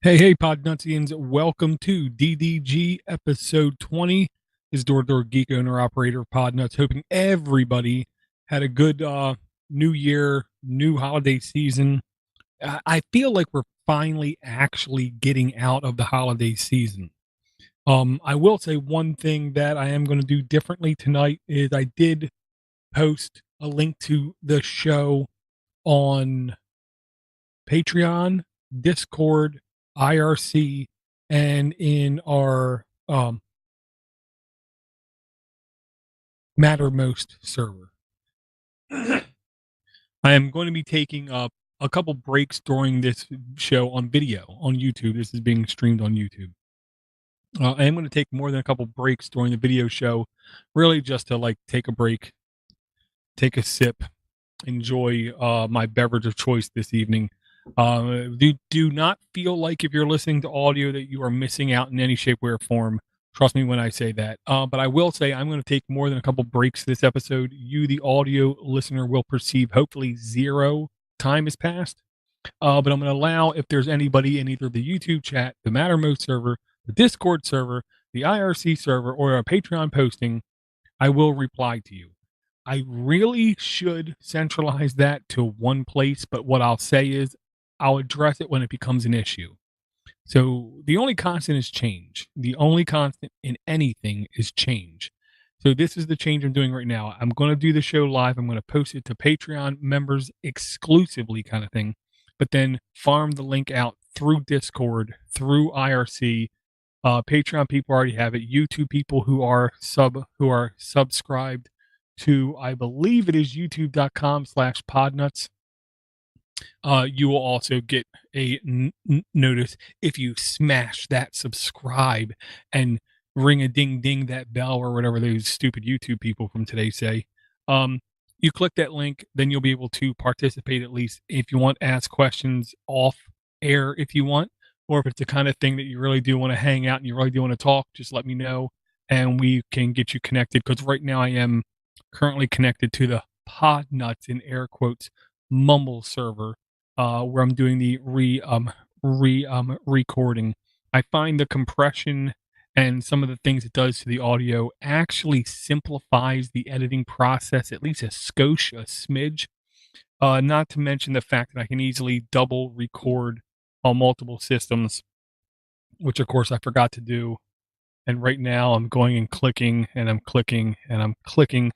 Hey, Podnutzians, welcome to DDG episode 20. This is DoorToDoorGeek, owner operator of Podnutz, hoping everybody had a good new year, new holiday season. I feel like we're finally actually getting out of the holiday season. I will say one thing that I am going to do differently tonight is I did post a link to the show on Patreon, Discord, IRC, and in our Mattermost server. I am going to be taking up a couple breaks during this show on video on YouTube. This is being streamed on YouTube. I am going to take more than a couple breaks during the video show, really just to like take a break, take a sip, enjoy my beverage of choice this evening. Do not feel like if you're listening to audio that you are missing out in any shape, way, or form. Trust me when I say that. But I will say I'm going to take more than a couple breaks this episode. You, the audio listener, will perceive hopefully zero time has passed. But I'm going to allow if there's anybody in either the YouTube chat, the Mattermost server, the Discord server, the IRC server, or a Patreon posting, I will reply to you. I really should centralize that to one place, but what I'll say is I'll address it when it becomes an issue. So the only constant is change. The only constant in anything is change. So this is the change I'm doing right now. I'm going to do the show live. I'm going to post it to Patreon members exclusively, kind of thing, but then farm the link out through Discord, through IRC. Patreon people already have it. YouTube people who are subscribed to, I believe it is youtube.com/podnutz. You will also get a notice if you smash that subscribe and ring a ding ding that bell or whatever those stupid YouTube people from today say. You click that link, then you'll be able to participate at least if you want, ask questions off air if you want, or if it's the kind of thing that you really do want to hang out and you really do want to talk, just let me know and we can get you connected. Because right now I am currently connected to the Podnutz in air quotes Mumble server, where I'm doing the recording. I find the compression and some of the things it does to the audio actually simplifies the editing process, at least a smidge. Not to mention the fact that I can easily double record on multiple systems, which of course I forgot to do. And right now I'm going and clicking and I'm clicking and I'm clicking.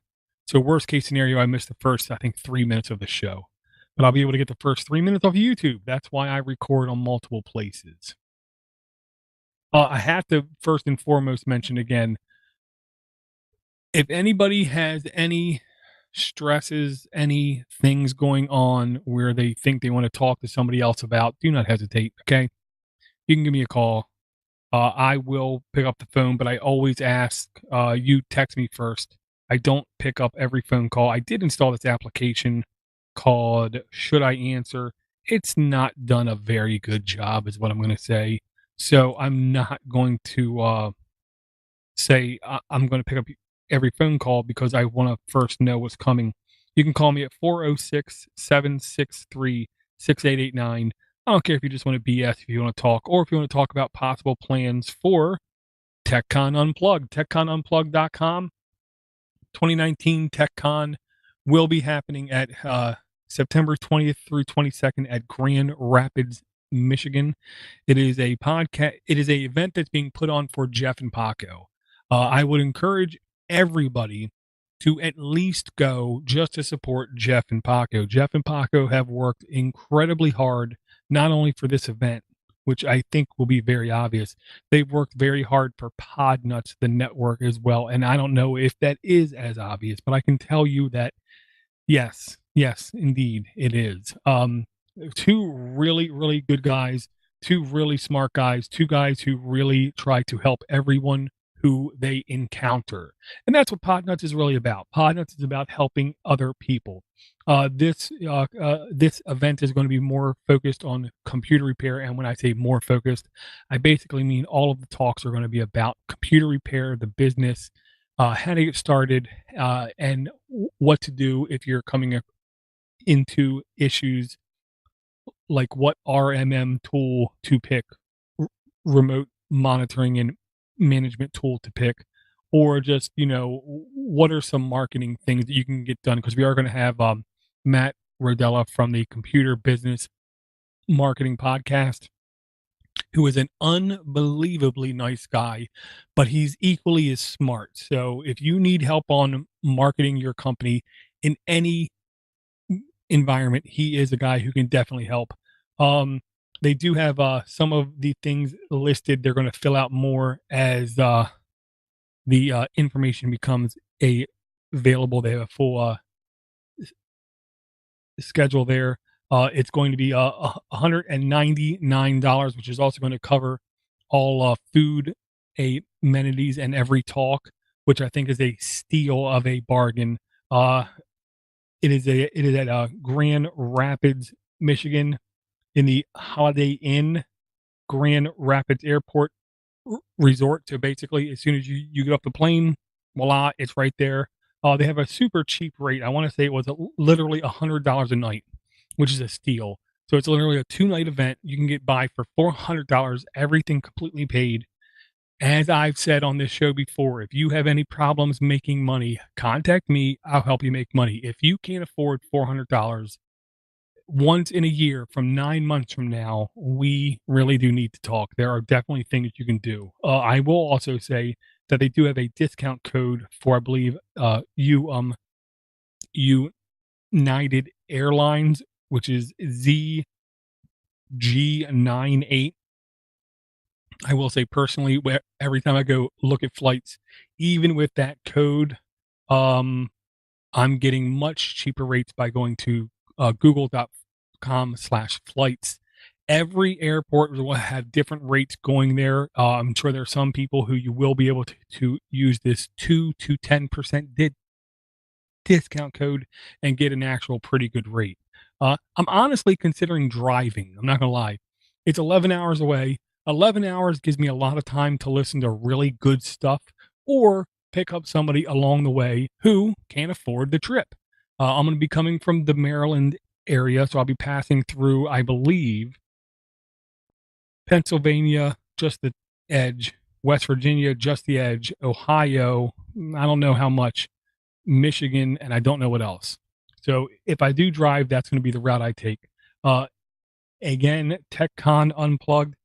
So worst case scenario, I missed the first, I think, 3 minutes of the show. But I'll be able to get the first 3 minutes off YouTube. That's why I record on multiple places. I have to first and foremost mention again, if anybody has any stresses, any things going on where they think they want to talk to somebody else about, do not hesitate, okay? You can give me a call. I will pick up the phone, but I always ask you text me first. I don't pick up every phone call. I did install this application called Should I Answer? It's not done a very good job, is what I'm going to say. So I'm not going to say I'm going to pick up every phone call because I want to first know what's coming. You can call me at 406-763-6889. I don't care if you just want to BS, if you want to talk, or if you want to talk about possible plans for TechCon Unplugged. TechConUnplugged.com. 2019 TechCon will be happening at September 20th through 22nd at Grand Rapids, Michigan. It is a podcast. It is an event that's being put on for Jeff and Paco. I would encourage everybody to at least go just to support Jeff and Paco. Jeff and Paco have worked incredibly hard, not only for this event, which I think will be very obvious. They've worked very hard for Podnutz, the network, as well. And I don't know if that is as obvious, but I can tell you that yes, indeed, it is. Two really, really good guys, two really smart guys, two guys who really try to help everyone who they encounter. And that's what Podnutz is really about. Podnutz is about helping other people. This event is going to be more focused on computer repair. And when I say more focused, I basically mean all of the talks are going to be about computer repair, the business, how to get started, and what to do if you're coming into issues like what RMM tool to pick remote monitoring and management tool to pick, or just, what are some marketing things that you can get done? Because we are going to have Matt Rodella from the Computer Business Marketing Podcast, who is an unbelievably nice guy, but he's equally as smart. So if you need help on marketing your company in any environment, he is a guy who can definitely help. They do have some of the things listed. They're going to fill out more as the information becomes available. They have a full schedule there. It's going to be $199, which is also going to cover all food, amenities, and every talk, which I think is a steal of a bargain. It is at Grand Rapids, Michigan, in the Holiday Inn Grand Rapids Airport Resort. So basically, as soon as you get off the plane, voila, it's right there. They have a super cheap rate. I want to say it was literally $100 a night, which is a steal. So it's literally a 2-night event. You can get by for $400, everything completely paid. As I've said on this show before, if you have any problems making money, contact me. I'll help you make money. If you can't afford $400 once in a year from 9 months from now, we really do need to talk. There are definitely things you can do. I will also say that they do have a discount code for, I believe, United Airlines, which is ZG98. I will say personally, every time I go look at flights, even with that code, I'm getting much cheaper rates by going to google.com/flights. Every airport will have different rates going there. I'm sure there are some people who you will be able to use this 2 to 10% discount code and get an actual pretty good rate. I'm honestly considering driving. I'm not going to lie. It's 11 hours away. 11 hours gives me a lot of time to listen to really good stuff or pick up somebody along the way who can't afford the trip. I'm going to be coming from the Maryland area, so I'll be passing through, I believe, Pennsylvania, just the edge, West Virginia, just the edge, Ohio, I don't know how much, Michigan, and I don't know what else. So if I do drive, that's going to be the route I take. Again, TechCon Unplugged.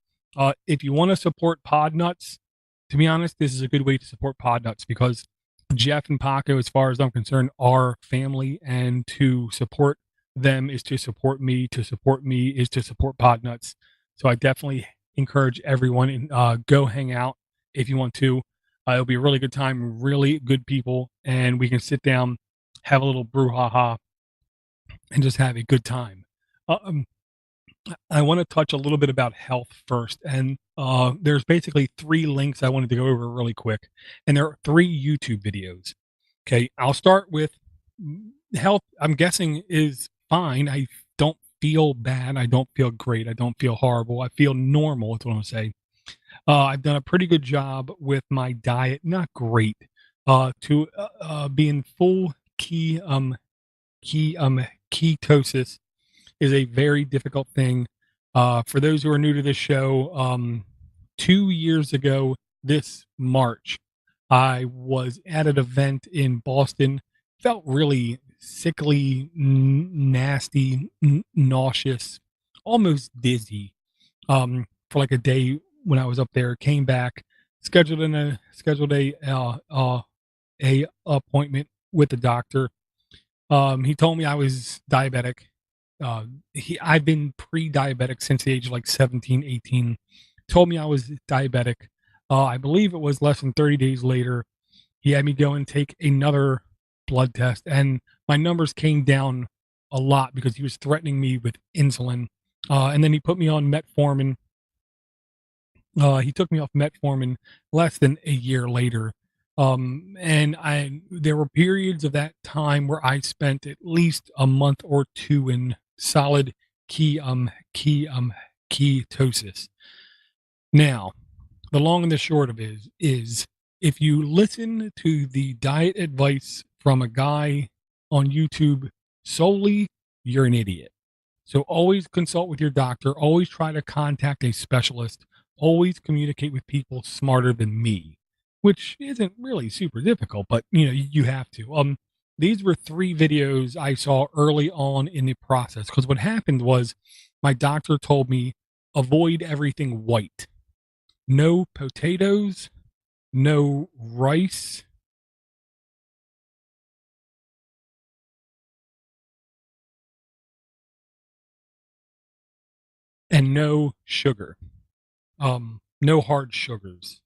If you want to support Podnutz, to be honest, this is a good way to support Podnutz because Jeff and Paco, as far as I'm concerned, are family, and to support them is to support me. To support me is to support Podnutz. So I definitely encourage everyone and go hang out if you want to. It'll be a really good time, really good people, and we can sit down, have a little brouhaha, and just have a good time. I want to touch a little bit about health first, and there's basically 3 links I wanted to go over really quick, and there are 3 YouTube videos. Okay, I'll start with health. I'm guessing is fine. I don't feel bad. I don't feel great. I don't feel horrible. I feel normal. That's what I'm gonna say. I've done a pretty good job with my diet. Not great. To be in full ketosis is a very difficult thing. For those who are new to this show, 2 years ago this March, I was at an event in Boston. Felt really sickly, nasty, nauseous, almost dizzy. For like a day when I was up there, came back, scheduled a appointment with the doctor. He told me I was diabetic. I've been pre-diabetic since the age of like 17, 18. Told me I was diabetic. I believe it was less than 30 days later, he had me go and take another blood test, and my numbers came down a lot because he was threatening me with insulin. And then he put me on metformin. He took me off metformin less than a year later. And there were periods of that time where I spent at least a month or 2 in solid ketosis. Now, the long and the short of it is if you listen to the diet advice from a guy on YouTube solely, you're an idiot. So always consult with your doctor. Always try to contact a specialist. always communicate with people smarter than me, which isn't really super difficult, but you have to. These were 3 videos I saw early on in the process, because what happened was my doctor told me avoid everything white. No potatoes, no rice, and no sugar. No hard sugars.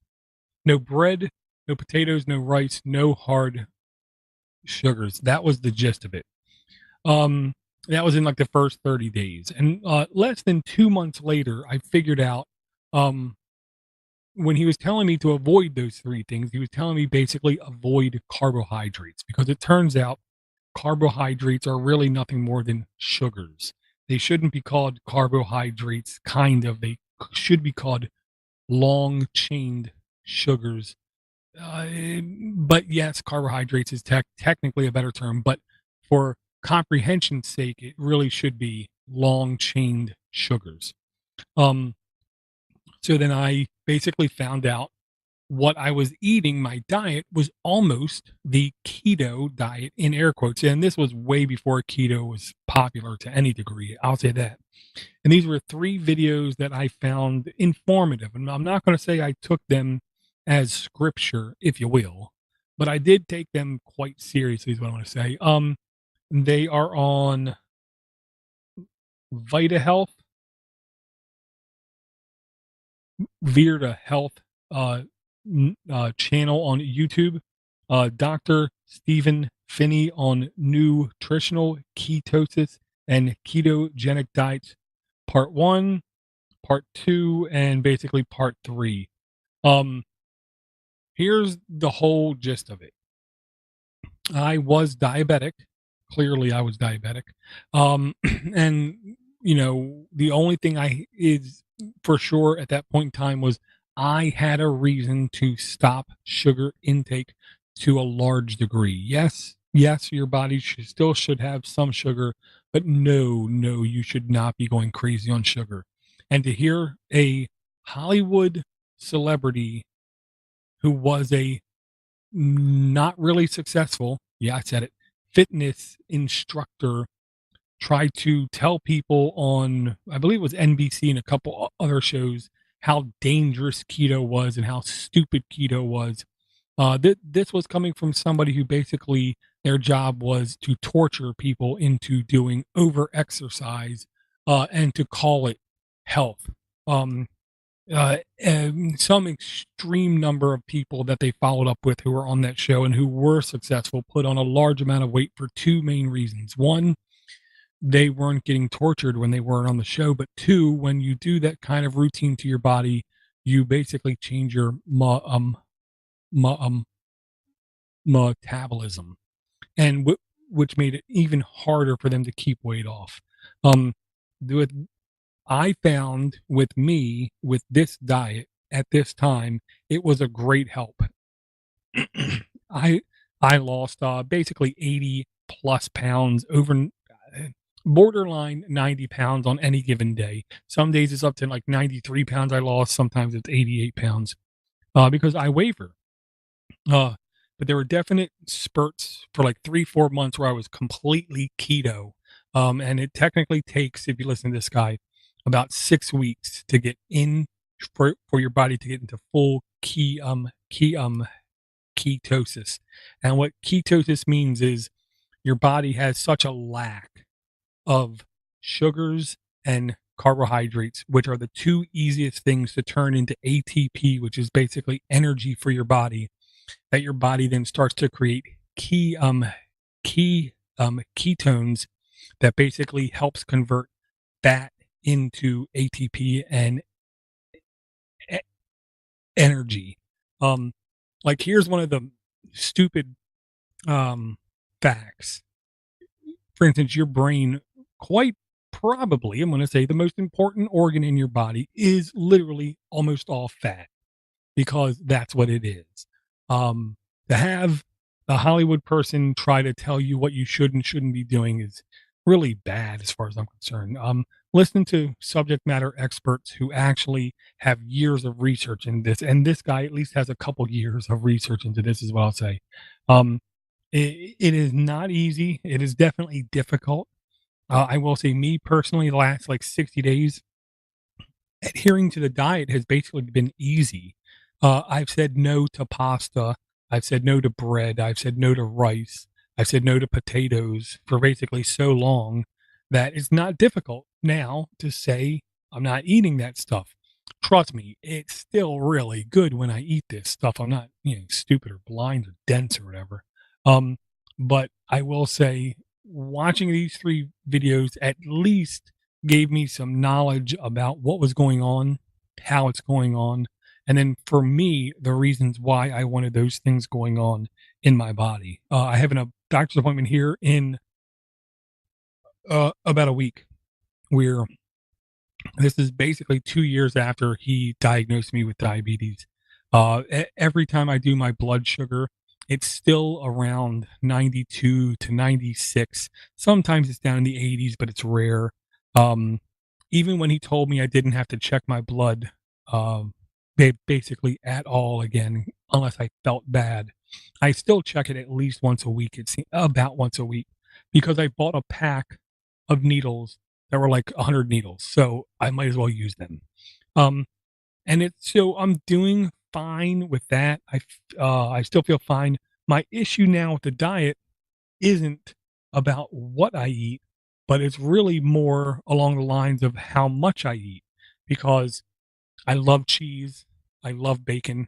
No bread, no potatoes, no rice, no hard sugars. That was the gist of it. Um, that was in like the first 30 days. And less than 2 months later, I figured out um, when he was telling me to avoid those 3 things, he was telling me basically avoid carbohydrates, because it turns out carbohydrates are really nothing more than sugars. They shouldn't be called carbohydrates, kind of. They should be called long chained sugars. But yes, carbohydrates is technically a better term, but for comprehension's sake, it really should be long chained sugars. Um, so then I basically found out what I was eating. My diet was almost the keto diet, in air quotes. And this was way before keto was popular to any degree. I'll say that. And these were 3 videos that I found informative. And I'm not going to say I took them as scripture, if you will, but I did take them quite seriously, is what I want to say. They are on Vita Health, Virta Health channel on YouTube, Dr. Stephen Finney on nutritional ketosis and ketogenic diets, part 1, part 2, and basically part 3. Here's the whole gist of it. I was diabetic. Clearly, I was diabetic. And the only thing I is for sure at that point in time was I had a reason to stop sugar intake to a large degree. Yes, your body should have some sugar, but no, you should not be going crazy on sugar. And to hear a Hollywood celebrity who was a not really successful, yeah, I said it, fitness instructor tried to tell people on, I believe it was NBC and a couple other shows, how dangerous keto was and how stupid keto was. This was coming from somebody who basically their job was to torture people into doing over exercise and to call it health. Um, some extreme number of people that they followed up with who were on that show and who were successful put on a large amount of weight for 2 main reasons. One, they weren't getting tortured when they weren't on the show, but 2, when you do that kind of routine to your body, you basically change your metabolism, and which made it even harder for them to keep weight off. Um, with I found with me, with this diet at this time, it was a great help. I I lost basically 80 plus pounds, over borderline 90 pounds on any given day. Some days it's up to like 93 pounds I lost. Sometimes it's 88 pounds because I waver. Uh, but there were definite spurts for like 3, 4 months where I was completely keto. And it technically takes, if you listen to this guy, about 6 weeks to get in for your body to get into full ketosis. And what ketosis means is your body has such a lack of sugars and carbohydrates, which are the 2 easiest things to turn into ATP, which is basically energy for your body, that your body then starts to create ketones that basically helps convert fat into ATP and e- energy. Um, like here's one of the stupid facts. For instance, your brain, quite probably, I'm going to say the most important organ in your body is literally almost all fat, because that's what it is. To have a Hollywood person try to tell you what you should and shouldn't be doing is really bad as far as I'm concerned. listen to subject matter experts who actually have years of research in this. And this guy at least has a couple years of research into this, is what I'll say. Um, it is not easy. It is definitely difficult. I will say, me personally, the last like 60 days, adhering to the diet has basically been easy. I've said no to pasta. I've said no to bread. I've said no to rice. I've said no to potatoes for basically so long that it's not difficult now to say I'm not eating that stuff. Trust me, it's still really good when I eat this stuff. I'm not, stupid or blind or dense or whatever. Um, but I will say, watching these 3 videos at least gave me some knowledge about what was going on, how it's going on, and then for me, the reasons why I wanted those things going on in my body. I have a doctor's appointment here in about a week, where this is basically 2 years after he diagnosed me with diabetes. Every time I do my blood sugar, it's still around 92 to 96. Sometimes it's down in the 80s, but it's rare. Um, Even when he told me I didn't have to check my blood, um, basically at all again, unless I felt bad, I still check it at least once a week. It's about once a week, because I bought a pack of needles that were like 100 needles, so I might as well use them. Um, and it's so I'm doing fine with that. I still feel fine. My issue now with the diet isn't about what I eat, but it's really more along the lines of how much I eat, because I love cheese, I love bacon,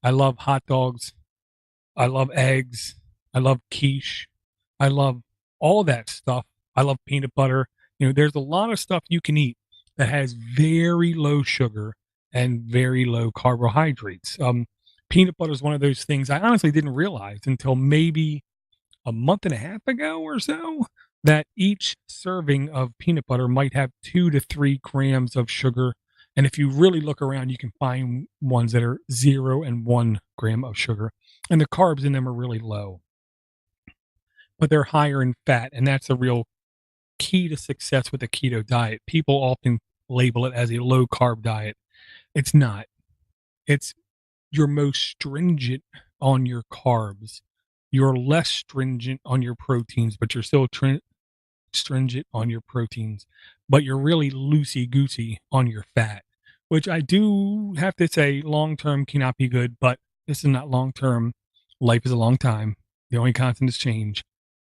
I love hot dogs, I love eggs, I love quiche, I love all that stuff. I love peanut butter. There's a lot of stuff you can eat that has very low sugar and very low carbohydrates. Peanut butter is one of those things I honestly didn't realize until maybe a month and a half ago or so, that each serving of peanut butter might have 2 to 3 grams of sugar. And if you really look around, you can find ones that are 0 and 1 gram of sugar. And the carbs in them are really low, but they're higher in fat. And that's a real key to success with the keto diet. People often label it as a low carb diet. It's not. It's You're most stringent on your carbs. You're less stringent on your proteins, but you're still stringent on your proteins. But you're really loosey goosey on your fat, which I do have to say long term cannot be good. But this is not long term. Life is a long time. The only constant is change.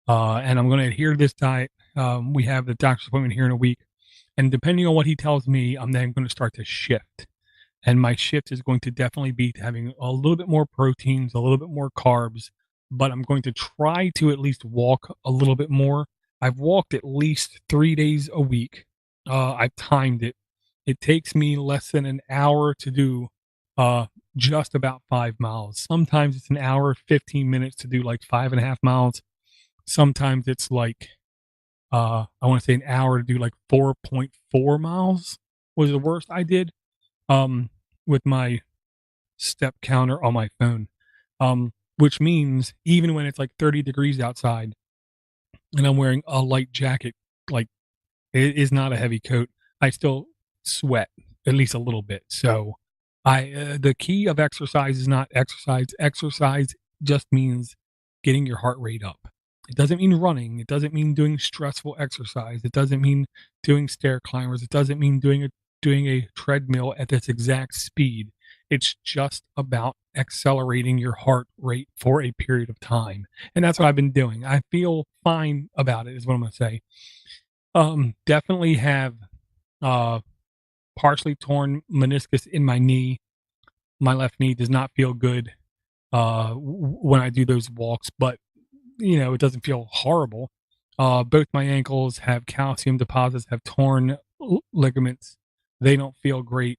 And I'm going to adhere to this diet. We have the doctor's appointment here in a week. And depending on what he tells me, I'm then going to start to shift. And my shift is going to definitely be having a little bit more proteins, a little bit more carbs, but I'm going to try to at least walk a little bit more. I've walked at least 3 days a week. I've timed it. It takes me less than an hour to do just about 5 miles. Sometimes it's an hour, 15 minutes to do like 5.5 miles. Sometimes it's like, I want to say an hour to do like 4.4 miles was the worst I did. With my step counter on my phone. Which means even when it's like 30 degrees outside and I'm wearing a light jacket, like it is not a heavy coat, I still sweat at least a little bit. So the key of exercise is not exercise. Exercise just means getting your heart rate up. It doesn't mean running. It doesn't mean doing stressful exercise. It doesn't mean doing stair climbers. It doesn't mean doing a treadmill at this exact speed. It's just about accelerating your heart rate for a period of time. And that's what I've been doing. I feel fine about it, is what I'm going to say. Definitely have partially torn meniscus in my knee. My left knee does not feel good when I do those walks, but it doesn't feel horrible. Both my ankles have calcium deposits, have torn ligaments. They don't feel great.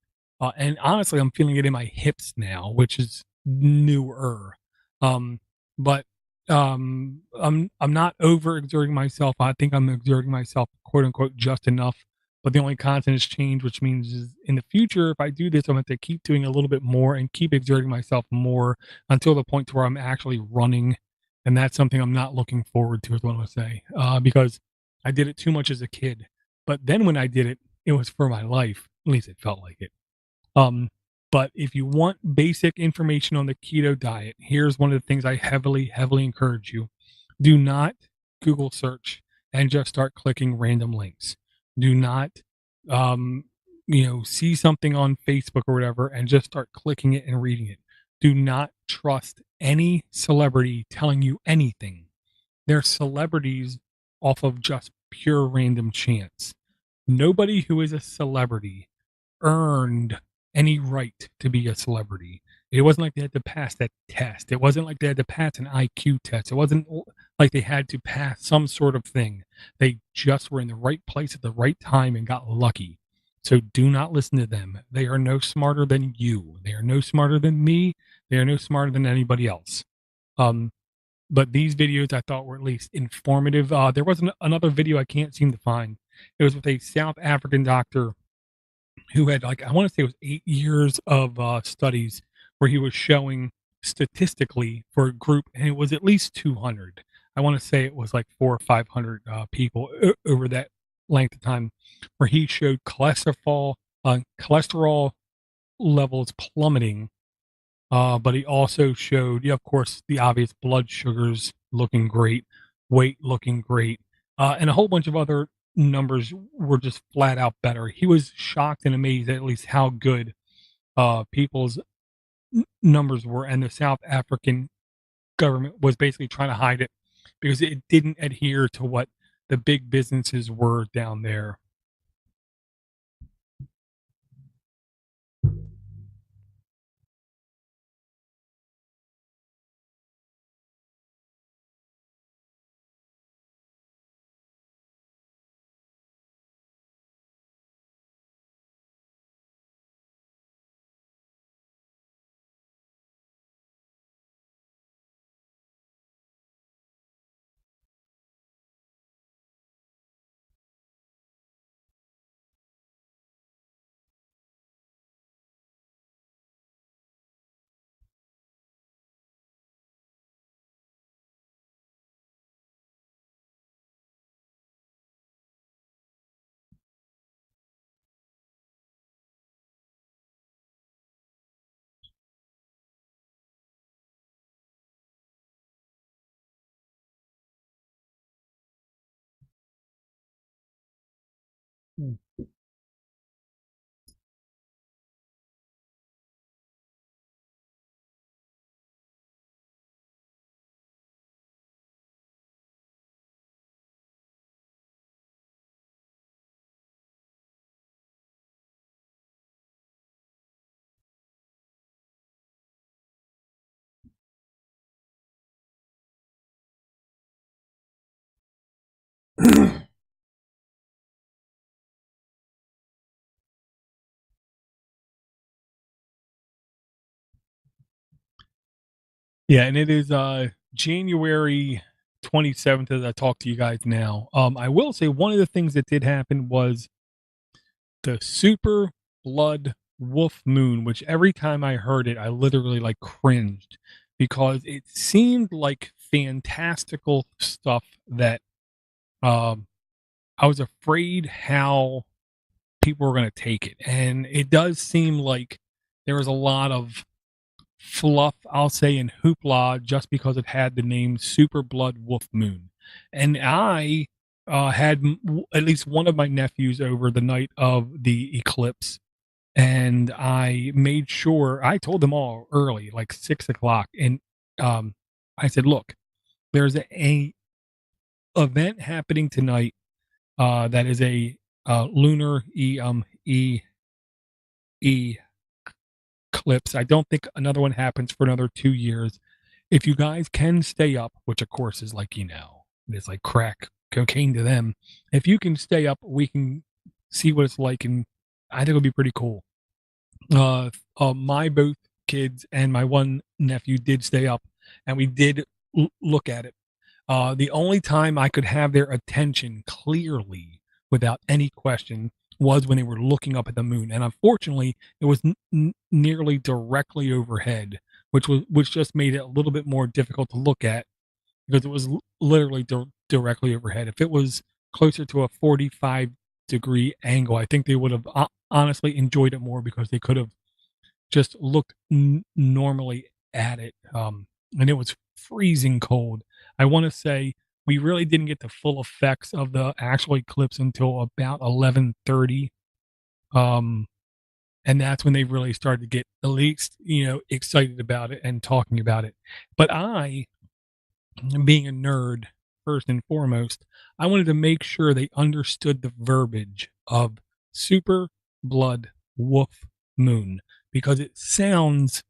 And honestly, I'm feeling it in my hips now, which is newer. But I'm not overexerting myself. I think I'm exerting myself, quote unquote, just enough. But the only constant is change, which means is in the future, if I do this, I'm going to keep doing a little bit more and keep exerting myself more until the point where I'm actually running. And that's something I'm not looking forward to, is what I'm going to say, because I did it too much as a kid. But then when I did it, it was for my life. At least it felt like it. Um, but if you want basic information on the keto diet, here's one of the things I heavily encourage you. Do not Google search and just start clicking random links. Do not, um, see something on Facebook or whatever and just start clicking it and reading it. Do not trust any celebrity telling you anything. They're celebrities off of just pure random chance. Nobody who is a celebrity earned any right to be a celebrity. It wasn't like they had to pass that test. It wasn't like they had to pass an IQ test. It wasn't like they had to pass some sort of thing. They just were in the right place at the right time and got lucky. So do not listen to them. They are no smarter than you. They are no smarter than me. They are no smarter than anybody else. But these videos I thought were at least informative. There was another video I can't seem to find. It was with a South African doctor who had, like, I want to say it was 8 years of studies where he was showing statistically for a group, and it was at least 200. I want to say it was like 400 or 500 people over that length of time, where he showed cholesterol levels plummeting. But he also showed, yeah, of course, the obvious blood sugars looking great, weight looking great, and a whole bunch of other numbers were just flat out better. He was shocked and amazed at least how good people's numbers were, and the South African government was basically trying to hide it because it didn't adhere to what the big businesses were down there. Yeah, and it is January 27th as I talk to you guys now. I will say one of the things that did happen was the super blood wolf moon, which every time I heard it, I literally like cringed because it seemed like fantastical stuff that um I was afraid how people were going to take it. And it does seem like there was a lot of fluff, I'll say, in hoopla just because it had the name Super Blood Wolf Moon. And I had at least one of my nephews over the night of the eclipse, and I made sure I told them all early, like 6 o'clock, and I said, "Look, there's a event happening tonight that is a lunar eclipse. I don't think another one happens for another 2 years. If you guys can stay up, which of course is like, it's like crack cocaine to them. If you can stay up, we can see what it's like. And I think it'll be pretty cool. My both kids and my one nephew did stay up and we did look at it. The only time I could have their attention clearly without any question was when they were looking up at the moon, and unfortunately, it was nearly directly overhead, which just made it a little bit more difficult to look at because it was literally directly overhead. If it was closer to a 45 degree angle. I think they would have honestly enjoyed it more because they could have just looked normally at it. And it was freezing cold. I want to say we really didn't get the full effects of the actual eclipse until about 11:30. Um, and that's when they really started to get at least, excited about it and talking about it. But I, being a nerd first and foremost, I wanted to make sure they understood the verbiage of super blood wolf moon because it sounds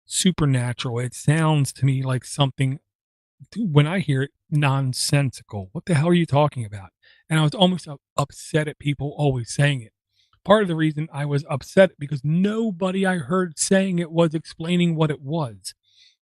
supernatural. It sounds to me like something, when I hear it, nonsensical. What the hell are you talking about? And I was almost upset at people always saying it. Part of the reason I was upset because nobody I heard saying it was explaining what it was.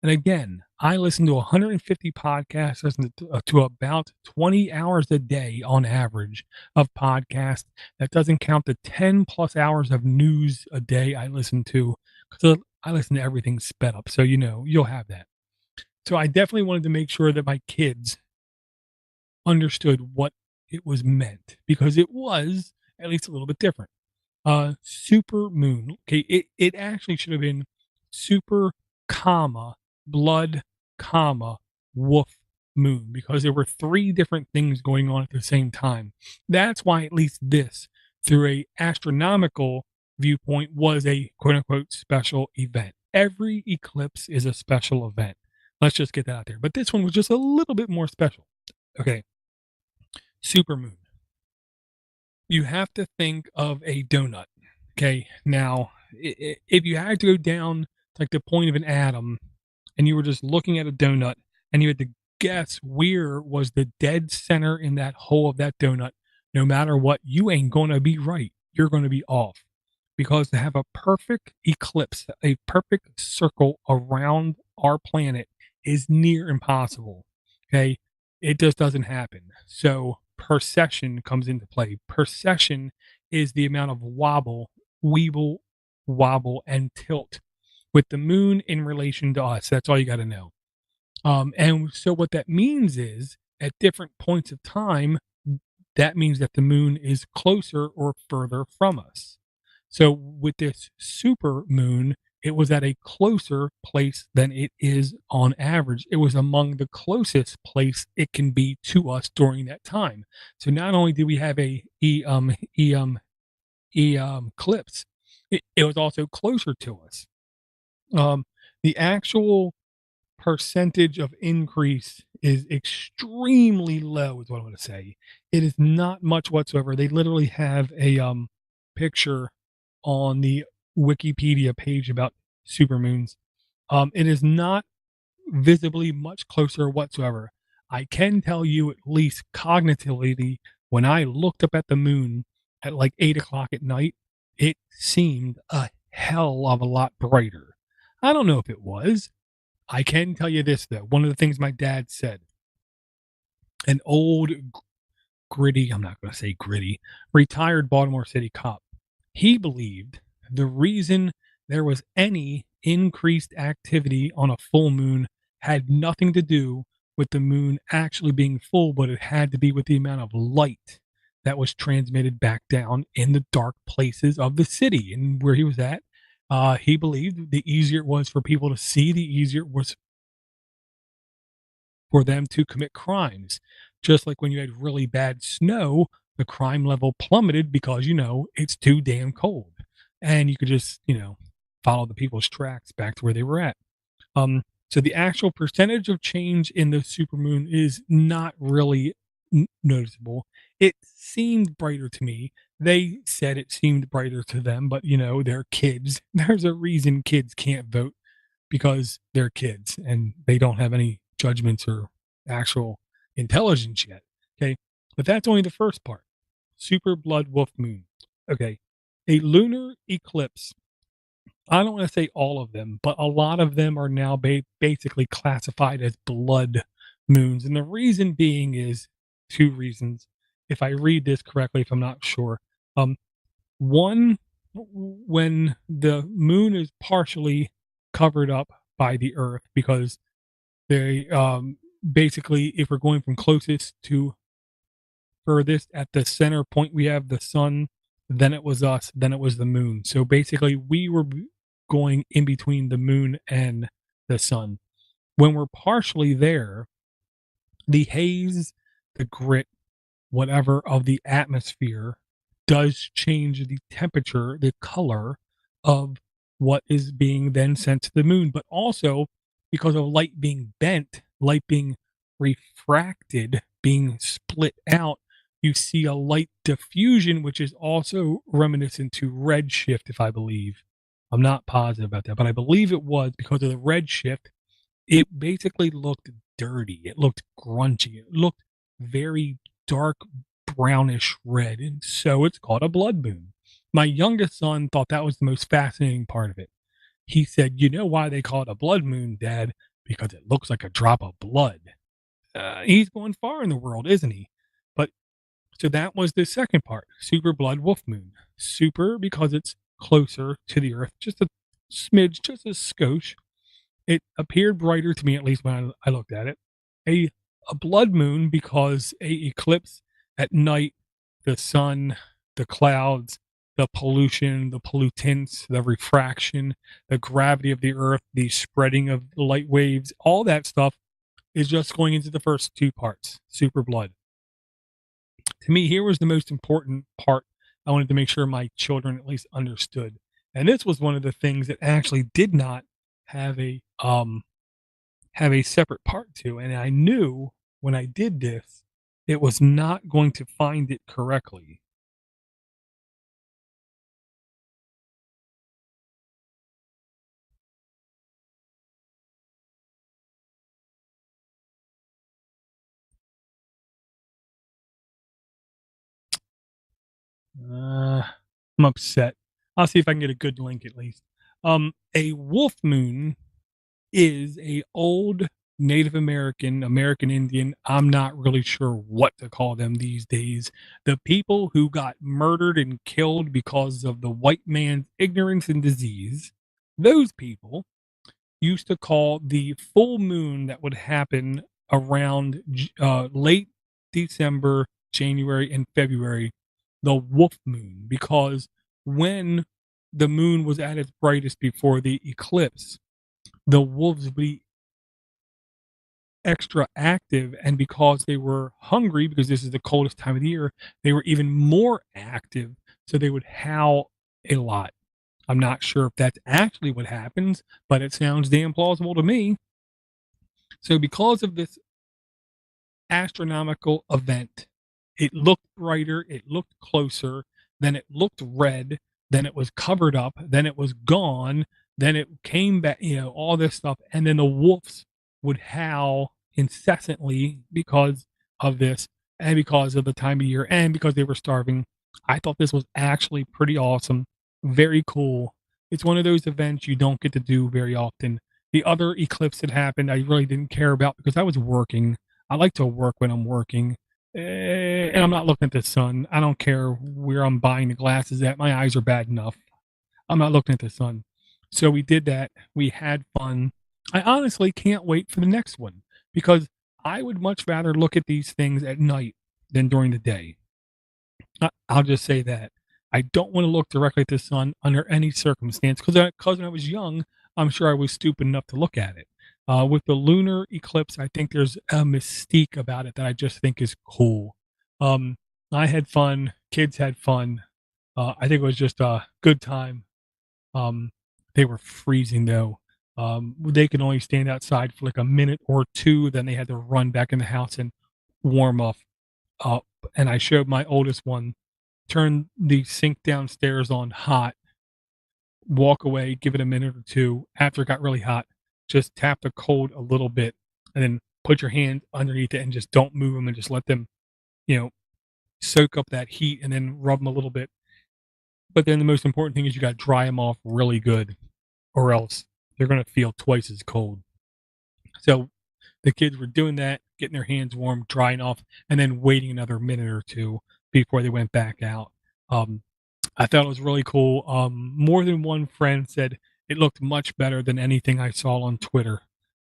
And again, I listen to 150 podcasts, listen to about 20 hours a day on average of podcasts. That doesn't count the 10 plus hours of news a day I listen to, because I listen to everything sped up. So, you'll have that. So I definitely wanted to make sure that my kids understood what it was meant because it was at least a little bit different. Super moon. Okay, it actually should have been super comma blood comma wolf moon because there were three different things going on at the same time. That's why at least this, through a astronomical viewpoint, was a quote unquote special event. Every eclipse is a special event. Let's just get that out there. But this one was just a little bit more special. Okay, super moon. You have to think of a donut. Okay. Now, if you had to go down to like the point of an atom and you were just looking at a donut and you had to guess where was the dead center in that hole of that donut, no matter what, you ain't going to be right. You're going to be off because to have a perfect eclipse, a perfect circle around our planet is near impossible. Okay. It just doesn't happen. So precession comes into play. Precession is the amount of weeble, wobble, and tilt with the moon in relation to us. That's all you got to know. And so what that means is at different points of time, that means that the moon is closer or further from us. So with this super moon, it was at a closer place than it is on average. It was among the closest place it can be to us during that time. So not only did we have a eclipse, it was also closer to us. The actual percentage of increase is extremely low, is what I'm going to say. It is not much whatsoever. They literally have a picture on the Wikipedia page about supermoons. It is not visibly much closer whatsoever. I can tell you at least cognitively, when I looked up at the moon at like 8 o'clock at night, it seemed a hell of a lot brighter. I don't know if it was. I can tell you this, though. One of the things my dad said, an old gritty, I'm not going to say gritty, retired Baltimore City cop, he believed the reason there was any increased activity on a full moon had nothing to do with the moon actually being full, but it had to be with the amount of light that was transmitted back down in the dark places of the city. And where he was at, he believed the easier it was for people to see, the easier it was for them to commit crimes. Just like when you had really bad snow, the crime level plummeted because, it's too damn cold. And you could just, follow the people's tracks back to where they were at. So the actual percentage of change in the supermoon is not really noticeable. It seemed brighter to me. They said it seemed brighter to them, but they're kids. There's a reason kids can't vote because they're kids and they don't have any judgments or actual intelligence yet. Okay. But that's only the first part. Super blood wolf moon. Okay. A lunar eclipse. I don't want to say all of them, but a lot of them are now basically classified as blood moons. And the reason being is two reasons. If I read this correctly, if I'm not sure. One, when the moon is partially covered up by the earth because they basically, if we're going from closest to furthest at the center point, we have the sun, then it was us, then it was the moon. So basically, we were going in between the moon and the sun. When we're partially there, the haze, the grit, whatever of the atmosphere does change the temperature, the color of what is being then sent to the moon. But also because of light being bent, light being refracted, being split out, you see a light diffusion, which is also reminiscent to redshift, if I believe. I'm not positive about that, but I believe it was because of the redshift. It basically looked dirty. It looked grungy. It looked very dark brownish red, and so it's called a blood moon. My youngest son thought that was the most fascinating part of it. He said, "You know why they call it a blood moon, Dad? Because it looks like a drop of blood." He's going far in the world, isn't he? But so that was the second part, super blood wolf moon. Super because it's closer to the Earth, just a smidge, just a skosh. It appeared brighter to me, at least when I looked at it. A a blood moon because a eclipse at night, the sun, the clouds, the pollution, the pollutants, the refraction, the gravity of the earth, the spreading of light waves, all that stuff is just going into the first two parts, super blood. To me, here was the most important part I wanted to make sure my children at least understood. And this was one of the things that actually did not have a separate part to. And I knew when I did this, it was not going to find it correctly. Uh, I'm upset. I'll see if I can get a good link at least. A wolf moon is a old Native American, American Indian. I'm not really sure what to call them these days. The people who got murdered and killed because of the white man's ignorance and disease. Those people used to call the full moon that would happen around late December, January, and February the wolf moon because when the moon was at its brightest before the eclipse, the wolves would be extra active. And because they were hungry, because this is the coldest time of the year, they were even more active. So they would howl a lot. I'm not sure if that's actually what happens, but it sounds damn plausible to me. So, because of this astronomical event, it looked brighter, it looked closer, then it looked red, then it was covered up, then it was gone, then it came back, all this stuff. And then the wolves would howl incessantly because of this and because of the time of year and because they were starving. I thought this was actually pretty awesome, very cool. It's one of those events you don't get to do very often. The other eclipse that happened, I really didn't care about because I was working. I like to work when I'm working. And I'm not looking at the sun. I don't care where I'm buying the glasses at. My eyes are bad enough. I'm not looking at the sun. So we did that. We had fun. I honestly can't wait for the next one because I would much rather look at these things at night than during the day. I'll just say that. I don't want to look directly at the sun under any circumstance because when I was young, I'm sure I was stupid enough to look at it. With the lunar eclipse, I think there's a mystique about it that I just think is cool. Um, I had fun. Kids had fun. I think it was just a good time. They were freezing though. They could only stand outside for like a minute or two. Then they had to run back in the house and warm up. And I showed my oldest one, turn the sink downstairs on hot, walk away, give it a minute or two. After it got really hot, just tap the cold a little bit, and then put your hand underneath it and just don't move them and just let them, you know, soak up that heat and then rub them a little bit. But then the most important thing is you got to dry them off really good, or else they're going to feel twice as cold. So the kids were doing that, getting their hands warm, drying off, and then waiting another minute or two before they went back out. Um, I thought it was really cool. More than one friend said it looked much better than anything I saw on Twitter.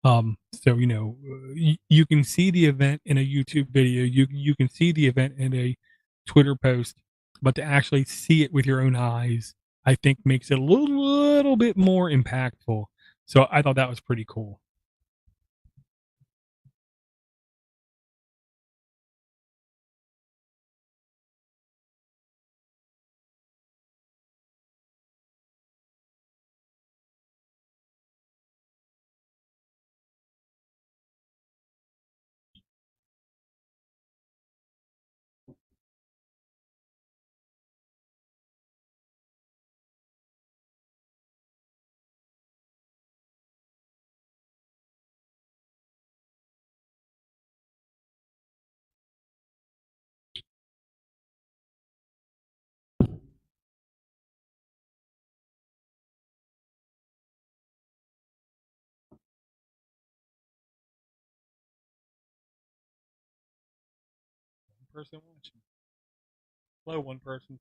So you can see the event in a YouTube video, you can see the event in a Twitter post, but to actually see it with your own eyes, I think makes it a little bit more impactful. So I thought that was pretty cool. One person watching. Hello, one person.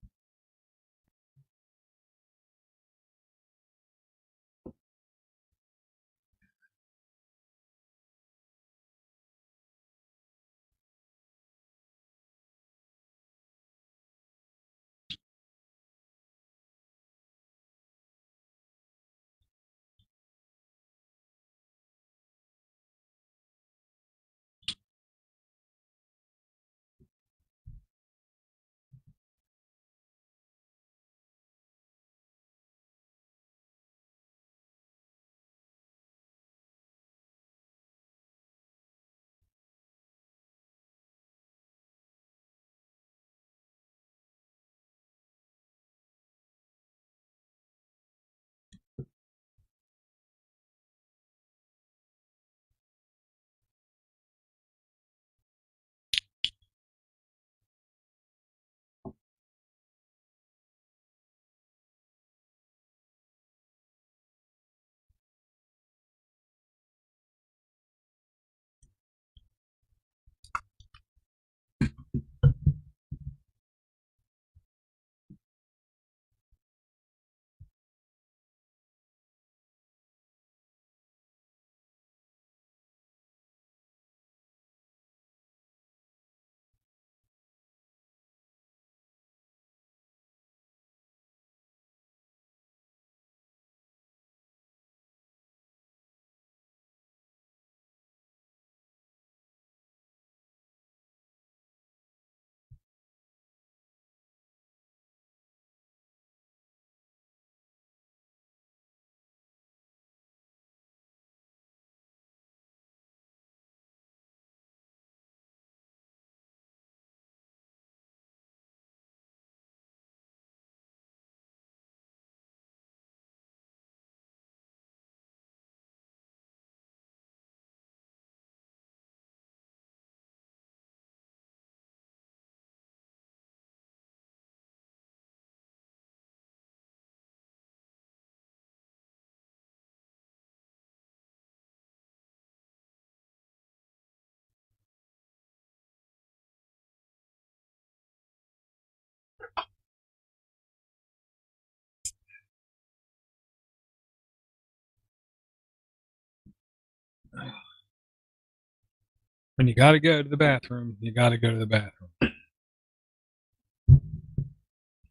When you got to go to the bathroom, you got to go to the bathroom,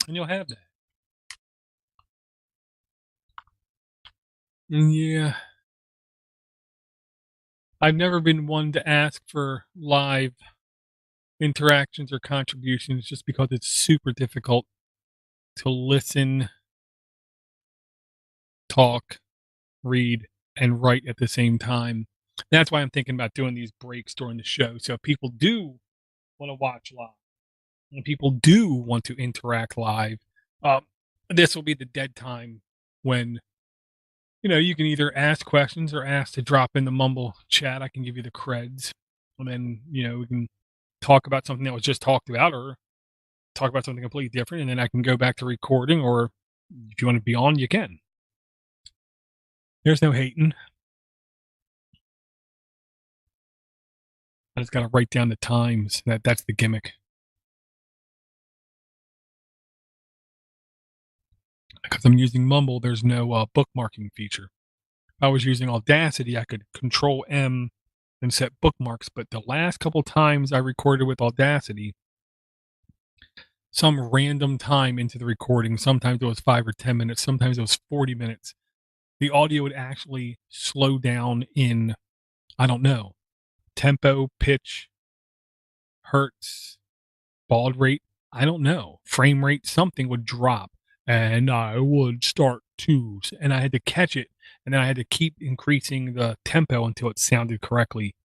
and you'll have that. Yeah, I've never been one to ask for live interactions or contributions just because it's super difficult to listen, talk, read, and write at the same time. That's why I'm thinking about doing these breaks during the show. So if people do want to watch live and people do want to interact live, uh, this will be the dead time when you can either ask questions or ask to drop in the Mumble chat. I can give you the creds, and then we can talk about something that was just talked about, or talk about something completely different, and then I can go back to recording. Or if you want to be on, you can. There's no hating. I just got to write down the times. That's the gimmick. Because I'm using Mumble, there's no bookmarking feature. I was using Audacity, I could Control M and set bookmarks. But the last couple times I recorded with Audacity, some random time into the recording, sometimes it was 5 or 10 minutes, sometimes it was 40 minutes, the audio would actually slow down in, I don't know, tempo, pitch, hertz, baud rate, I don't know, frame rate, something would drop and I would start to, and I had to catch it. And then I had to keep increasing the tempo until it sounded correctly.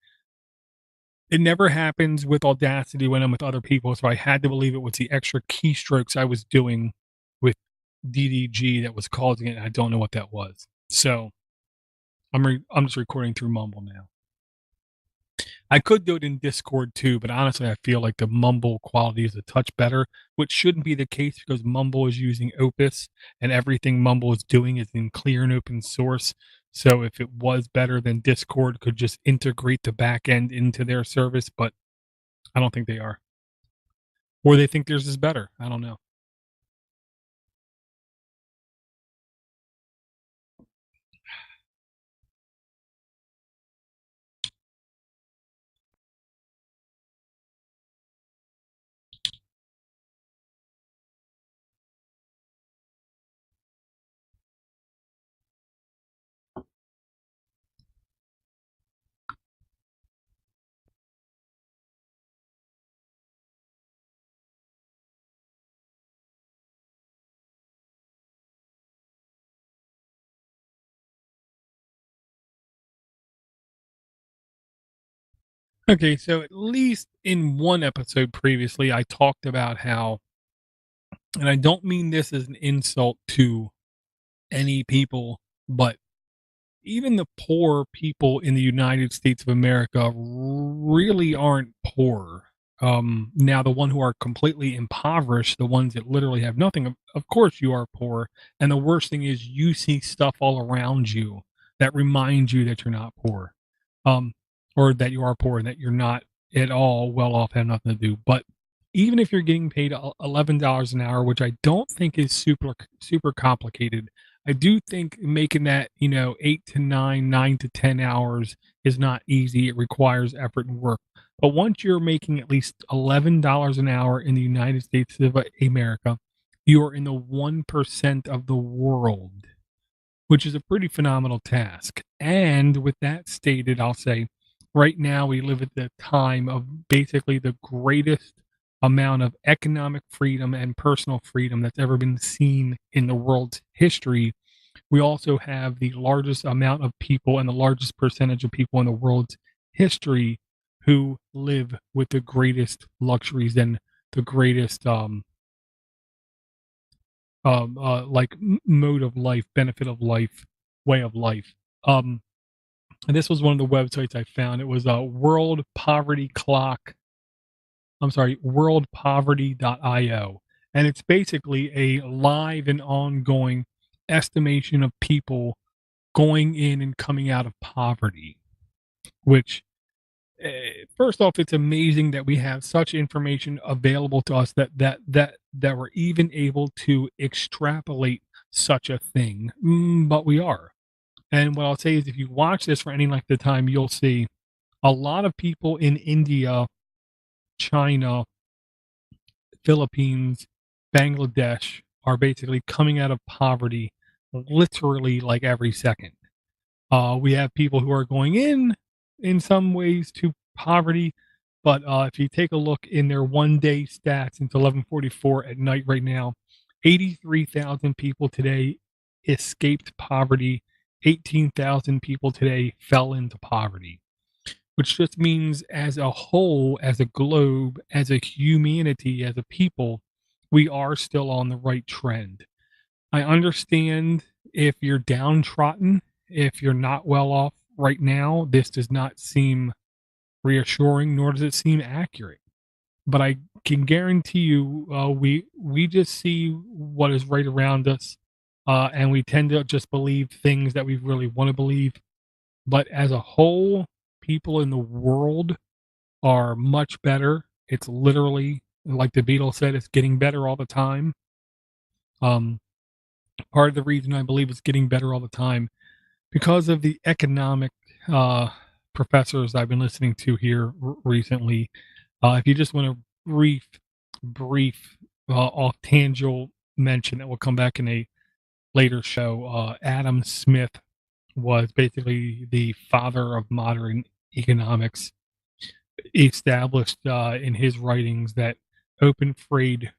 It never happens with Audacity when I'm with other people, so I had to believe it was the extra keystrokes I was doing with DDG that was causing it, and I don't know what that was. So, I'm just recording through Mumble now. I could do it in Discord too, but honestly, I feel like the Mumble quality is a touch better, which shouldn't be the case because Mumble is using Opus, and everything Mumble is doing is in clear and open source. So if it was better, then Discord could just integrate the back end into their service, but I don't think they are. Or they think theirs is better. I don't know. Okay, so at least in one episode previously, I talked about how, and I don't mean this as an insult to any people, but even the poor people in the United States of America really aren't poor. Now, the one who are completely impoverished, the ones that literally have nothing, of course you are poor. And the worst thing is you see stuff all around you that reminds you that you're not poor, um, or that you are poor and that you're not at all well off, have nothing to do. But even if you're getting paid $11 an hour, which I don't think is super complicated, I do think making that, 8 to 9, 9 to 10 hours is not easy. It requires effort and work. But once you're making at least $11 an hour in the United States of America, you are in the 1% of the world, which is a pretty phenomenal task. And with that stated, I'll say right now we live at the time of basically the greatest amount of economic freedom and personal freedom that's ever been seen in the world's history. We also have the largest amount of people and the largest percentage of people in the world's history who live with the greatest luxuries and the greatest mode of life, benefit of life, way of life. And this was one of the websites I found. It was World Poverty Clock. I'm sorry, worldpoverty.io. And it's basically a live and ongoing estimation of people going in and coming out of poverty, which first off, it's amazing that we have such information available to us that we're even able to extrapolate such a thing. But we are. And what I'll say is if you watch this for any length of time, you'll see a lot of people in India, China, Philippines, Bangladesh are basically coming out of poverty literally like every second. We have people who are going in some ways to poverty, but if you take a look in their 1 day stats, it's 11:44 at night right now. 83,000 people today escaped poverty. 18,000 people today fell into poverty, which just means as a whole, as a globe, as a humanity, as a people, we are still on the right trend. I understand if you're downtrodden, if you're not well off right now, this does not seem reassuring, nor does it seem accurate. But I can guarantee you, we just see what is right around us, and we tend to just believe things that we really want to believe. But as a whole, people in the world are much better. It's literally like the Beatles said, it's getting better all the time. Um, Part of the reason I believe it's getting better all the time because of the economic professors I've been listening to here recently. If you just want a brief off tangential mention that will come back in a later show, Adam Smith was basically the father of modern economics. Established in his writings that open trade,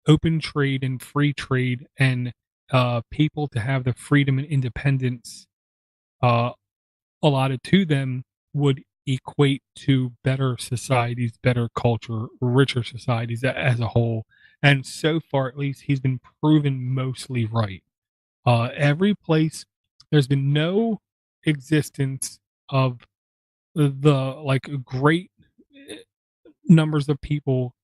open trade, and free trade, and people to have the freedom and independence uh, allotted to them would equate to better societies, better culture, richer societies as a whole. And so far, at least, he's been proven mostly right. Every place, there's been no existence of the like great numbers of people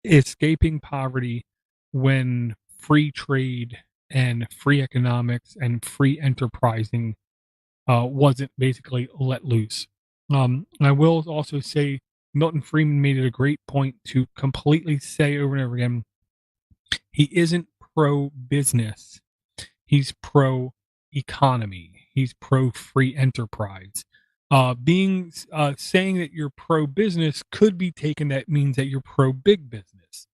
escaping poverty when free trade and free economics and free enterprising wasn't basically let loose. I will also say Milton Friedman made it a great point to completely say over and over again he isn't pro business, he's pro economy, he's pro free enterprise. Being saying that you're pro business could be taken that means that you're pro big business.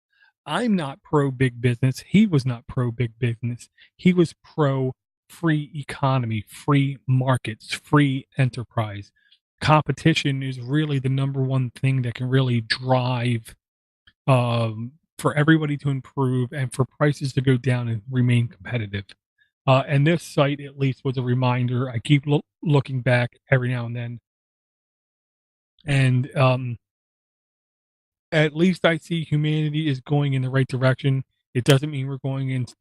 I'm not pro big business. He was not pro big business. He was pro free economy, free markets, free enterprise. Competition is really the number one thing that can really drive for everybody to improve and for prices to go down and remain competitive. And this site, at least, was a reminder. I keep looking back every now and then, and at least I see humanity is going in the right direction. It doesn't mean we're going into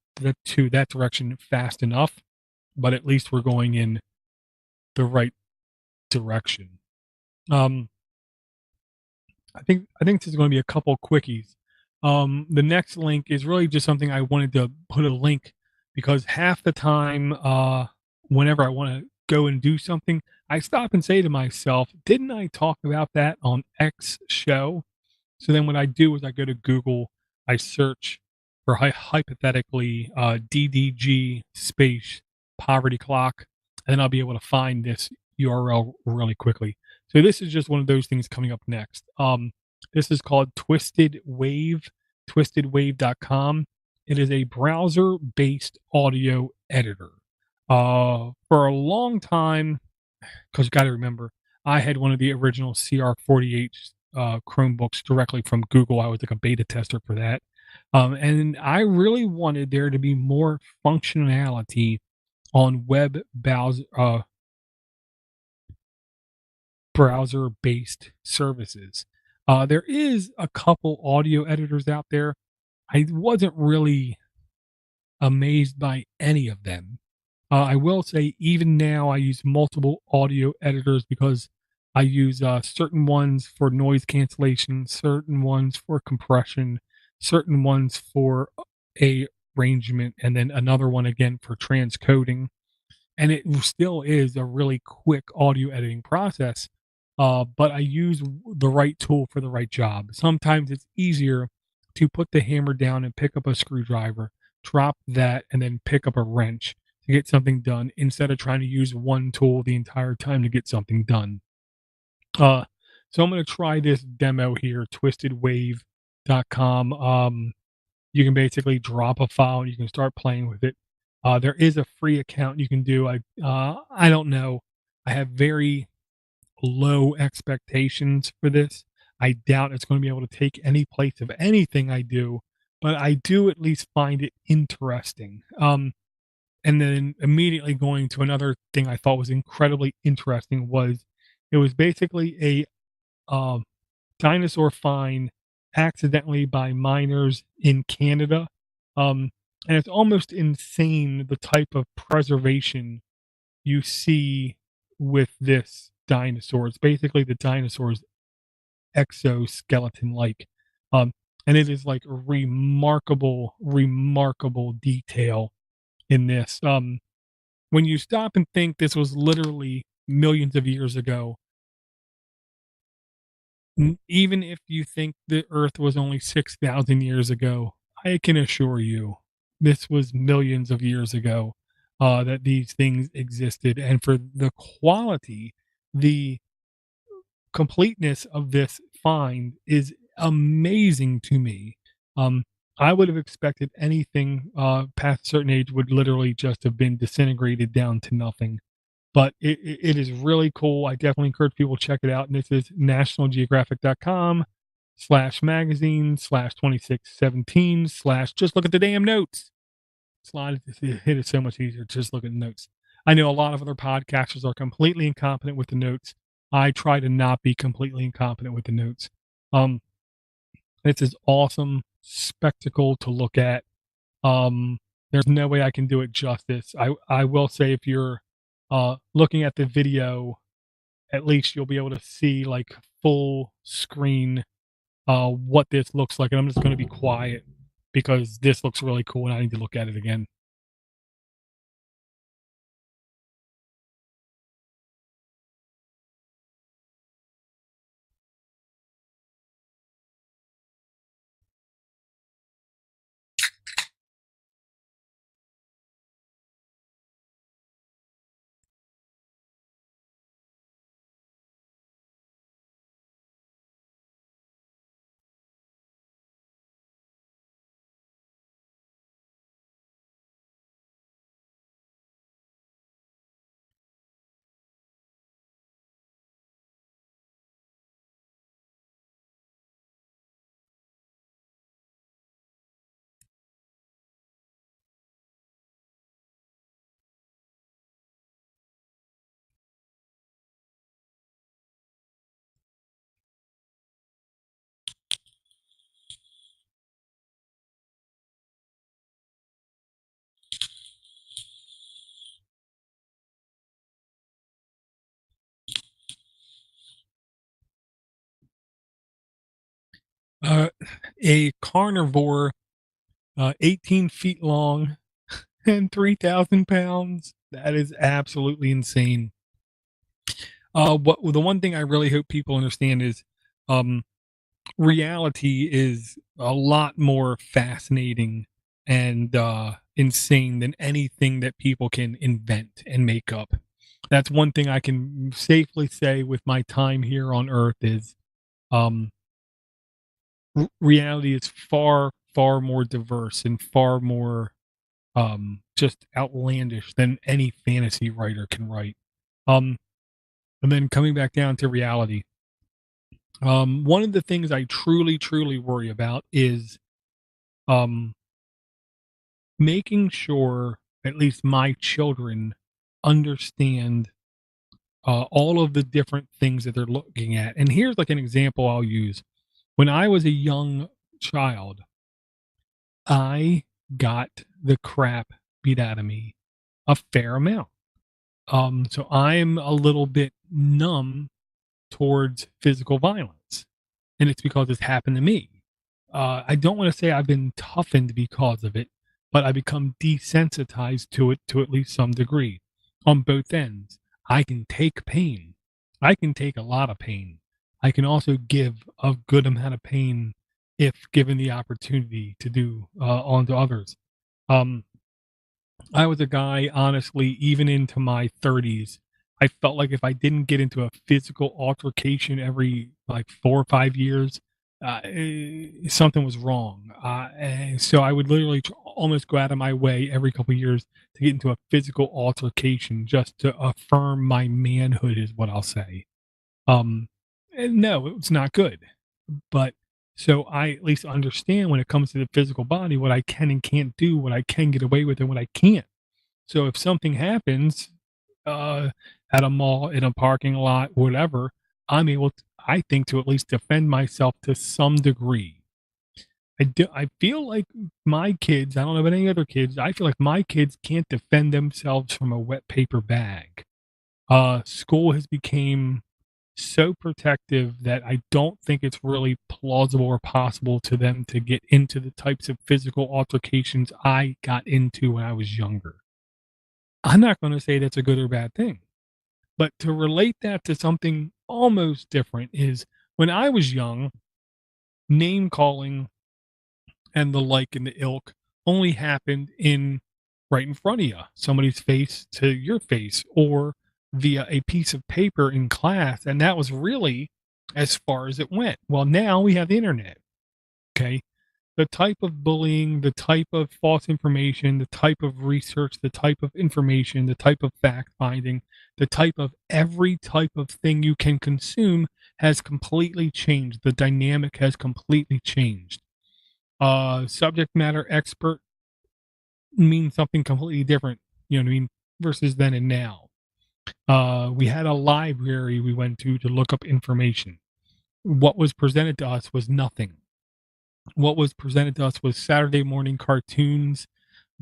that direction fast enough, but at least we're going in the right direction. I think this is going to be a couple quickies. The next link is really just something I wanted to put a link because half the time, whenever I want to go and do something, I stop and say to myself, "Didn't I talk about that on X show?" So then what I do is I go to Google, I search for hypothetically DDG space poverty clock, and then I'll be able to find this URL really quickly. So this is just one of those things coming up next. This is called Twisted Wave, twistedwave.com. It is a browser-based audio editor. For a long time, because you got to remember, I had one of the original CR48 Chromebooks directly from Google. I was like a beta tester for that. And I really wanted there to be more functionality on web browser based services. There is a couple audio editors out there. I wasn't really amazed by any of them. I will say, even now, I use multiple audio editors because I use certain ones for noise cancellation, certain ones for compression, certain ones for arrangement, and then another one again for transcoding. And it still is a really quick audio editing process, but I use the right tool for the right job. Sometimes it's easier to put the hammer down and pick up a screwdriver, drop that, and then pick up a wrench to get something done instead of trying to use one tool the entire time to get something done. So I'm going to try this demo here, twistedwave.com. You can basically drop a file and you can start playing with it. There is a free account you can do. I don't know. I have very low expectations for this. I doubt it's going to be able to take any place of anything I do, but I do at least find it interesting. And then immediately going to another thing I thought was incredibly interesting was it was basically a dinosaur find accidentally by miners in Canada. And it's almost insane the type of preservation you see with this dinosaur. It's basically the dinosaur's exoskeleton like. And it is like remarkable detail in this. When you stop and think this was literally millions of years ago, even if you think the Earth was only 6,000 years ago, I can assure you this was millions of years ago, that these things existed, and for the quality, the completeness of this find is amazing to me. Um, I would have expected anything past a certain age would literally just have been disintegrated down to nothing. But it is really cool. I definitely encourage people to check it out. And this is nationalgeographic.com/magazine/2617/ just look at the damn notes. Slide it is so much easier. Just look at the notes. I know a lot of other podcasters are completely incompetent with the notes. I try to not be completely incompetent with the notes. Um, it's this awesome spectacle to look at. There's no way I can do it justice. I will say if you're looking at the video, at least you'll be able to see like full screen what this looks like. And I'm just going to be quiet because this looks really cool and I need to look at it again. Uh, a carnivore, 18 feet long and 3,000 pounds. That is absolutely insane. What the one thing I really hope people understand is, um, reality is a lot more fascinating and insane than anything that people can invent and make up. That's one thing I can safely say with my time here on Earth is, um, reality is far, far more diverse and far more just outlandish than any fantasy writer can write. Um, and then coming back down to reality, one of the things I truly, truly worry about is um, making sure at least my children understand all of the different things that they're looking at. And here's like an example I'll use. When I was a young child, I got the crap beat out of me a fair amount. So I'm a little bit numb towards physical violence, and it's because it's happened to me. I don't want to say I've been toughened because of it, but I become desensitized to it to at least some degree on both ends. I can take pain. I can take a lot of pain. I can also give a good amount of pain if given the opportunity to do onto others. Um, I was a guy, honestly, even into my 30s. I felt like if I didn't get into a physical altercation every like 4 or 5 years, something was wrong. And so I would literally almost go out of my way every couple of years to get into a physical altercation just to affirm my manhood, is what I'll say. And no, it's not good. But so I at least understand when it comes to the physical body what I can and can't do, what I can get away with, and what I can't. So if something happens, uh, at a mall, in a parking lot, whatever, I'm able to, I think, to at least defend myself to some degree. I feel like my kids, I don't know about any other kids, I feel like my kids can't defend themselves from a wet paper bag. School has became so protective that I don't think it's really plausible or possible to them to get into the types of physical altercations I got into when I was younger. I'm not going to say that's a good or bad thing, but to relate that to something almost different is when I was young, name calling and the like in the ilk only happened in right in front of you, somebody's face to your face, or via a piece of paper in class, and that was really as far as it went. Well, now we have the internet. Okay, the type of bullying, the type of false information, the type of research, the type of information, the type of fact finding, the type of every type of thing you can consume has completely changed. The dynamic has completely changed. Subject matter expert means something completely different, you know what I mean, versus then and now. We had a library we went to look up information. What was presented to us was nothing. What was presented to us was Saturday morning cartoons,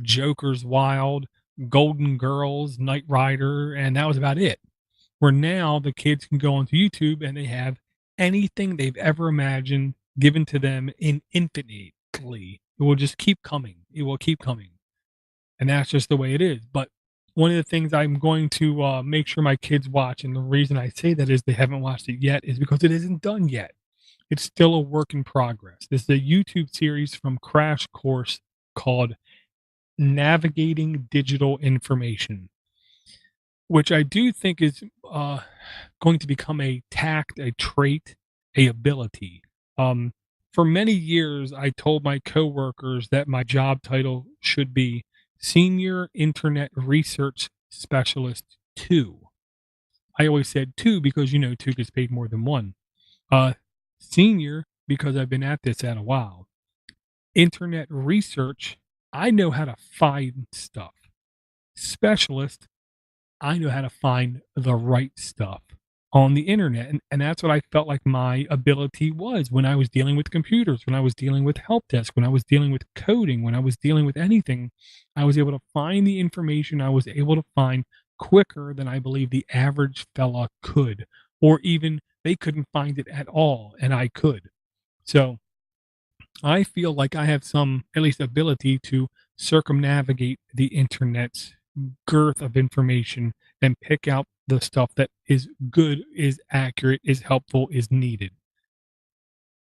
Joker's Wild, Golden Girls, Knight Rider, and that was about it. Where now the kids can go onto YouTube and they have anything they've ever imagined given to them in infinitely. It will just keep coming. It will keep coming. And that's just the way it is. But one of the things I'm going to make sure my kids watch, and the reason I say that is they haven't watched it yet, is because it isn't done yet. It's still a work in progress. This is a YouTube series from Crash Course called Navigating Digital Information, which I do think is going to become a tact, a trait, a ability. For many years, I told my coworkers that my job title should be Senior Internet Research Specialist 2. I always said 2 because, 2 gets paid more than 1. Senior because I've been at this a while. Internet research, I know how to find stuff. Specialist, I know how to find the right stuff on the internet. And that's what I felt like my ability was when I was dealing with computers, when I was dealing with help desk, when I was dealing with coding, when I was dealing with anything. I was able to find the information I was able to find quicker than I believe the average fella could, or even they couldn't find it at all, and I could. So I feel like I have some, at least, ability to circumnavigate the internet's girth of information and pick out the stuff that is good, is accurate, is helpful, is needed.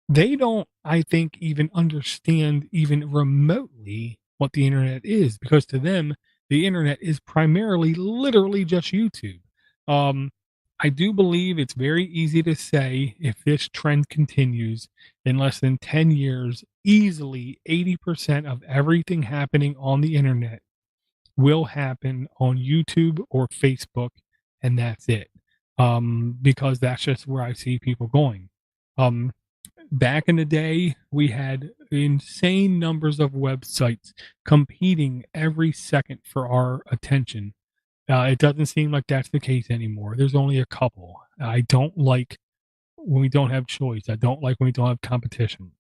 They don't, I think, even understand even remotely what the internet is, because to them, the internet is primarily literally just YouTube. Um, I do believe it's very easy to say if this trend continues, in less than 10 years, easily 80% of everything happening on the internet will happen on YouTube or Facebook, and that's it. Because that's just where I see people going. Um, Back in the day, we had insane numbers of websites competing every second for our attention. It doesn't seem like that's the case anymore. There's only a couple. I don't like when we don't have choice. I don't like when we don't have competition.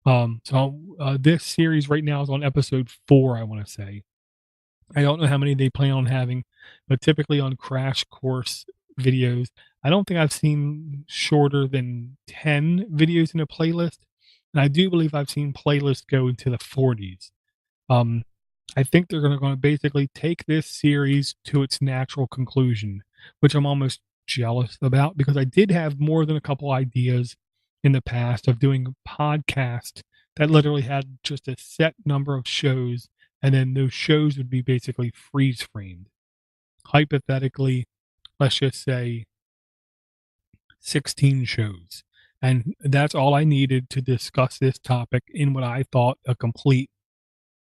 This series right now is on episode 4, I want to say. I don't know how many they plan on having, but typically on Crash Course videos, I don't think I've seen shorter than 10 videos in a playlist. And I do believe I've seen playlists go into the 40s. Um, I think they're going to basically take this series to its natural conclusion, which I'm almost jealous about because I did have more than a couple ideas in the past of doing a podcast that literally had just a set number of shows, and then those shows would be basically freeze framed. Hypothetically, let's just say 16 shows. And that's all I needed to discuss this topic in what I thought a complete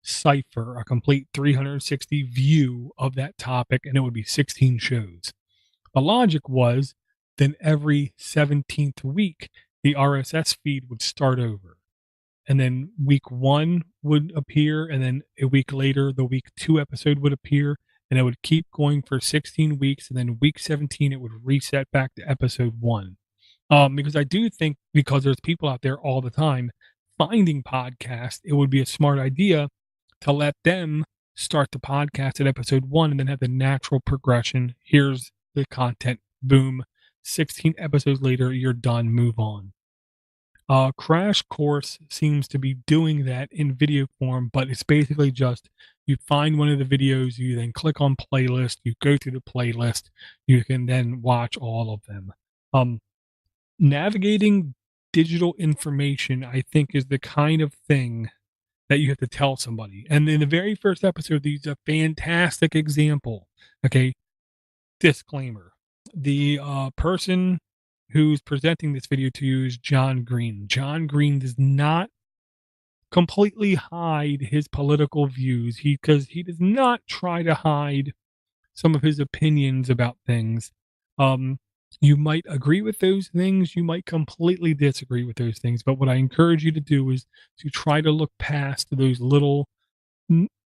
cipher, a complete 360 view of that topic, and it would be 16 shows. The logic was then every 17th week, the RSS feed would start over. And then week 1 would appear, and then a week later, the week 2 episode would appear, and it would keep going for 16 weeks, and then week 17, it would reset back to episode 1. Because I do think, because there's people out there all the time finding podcasts, it would be a smart idea to let them start the podcast at episode 1 and then have the natural progression. Here's the content, boom, 16 episodes later, you're done, move on. Crash Course seems to be doing that in video form, but it's basically just you find one of the videos, you then click on playlist, you go through the playlist, you can then watch all of them. Navigating digital information, I think, is the kind of thing that you have to tell somebody. And in the very first episode, these a fantastic example. Okay, disclaimer: the person who's presenting this video to you is John Green. John Green does not completely hide his political views. Because he does not try to hide some of his opinions about things. Um, you might agree with those things, you might completely disagree with those things, but what I encourage you to do is to try to look past those little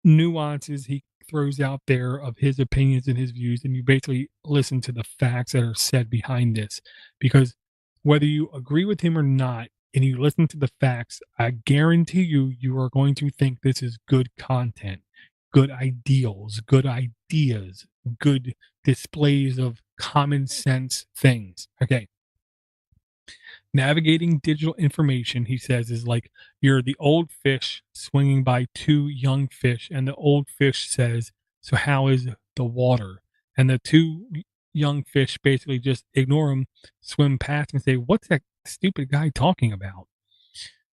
nuances he throws out there of his opinions and his views, and you basically listen to the facts that are said behind this. Because whether you agree with him or not, and you listen to the facts, I guarantee you, you are going to think this is good content, good ideals, good ideas, good displays of common sense things. Okay. Navigating digital information, he says, is like you're the old fish swinging by two young fish, and the old fish says, "So how is the water?" And the two young fish basically just ignore him, swim past, and say, "What's that stupid guy talking about?"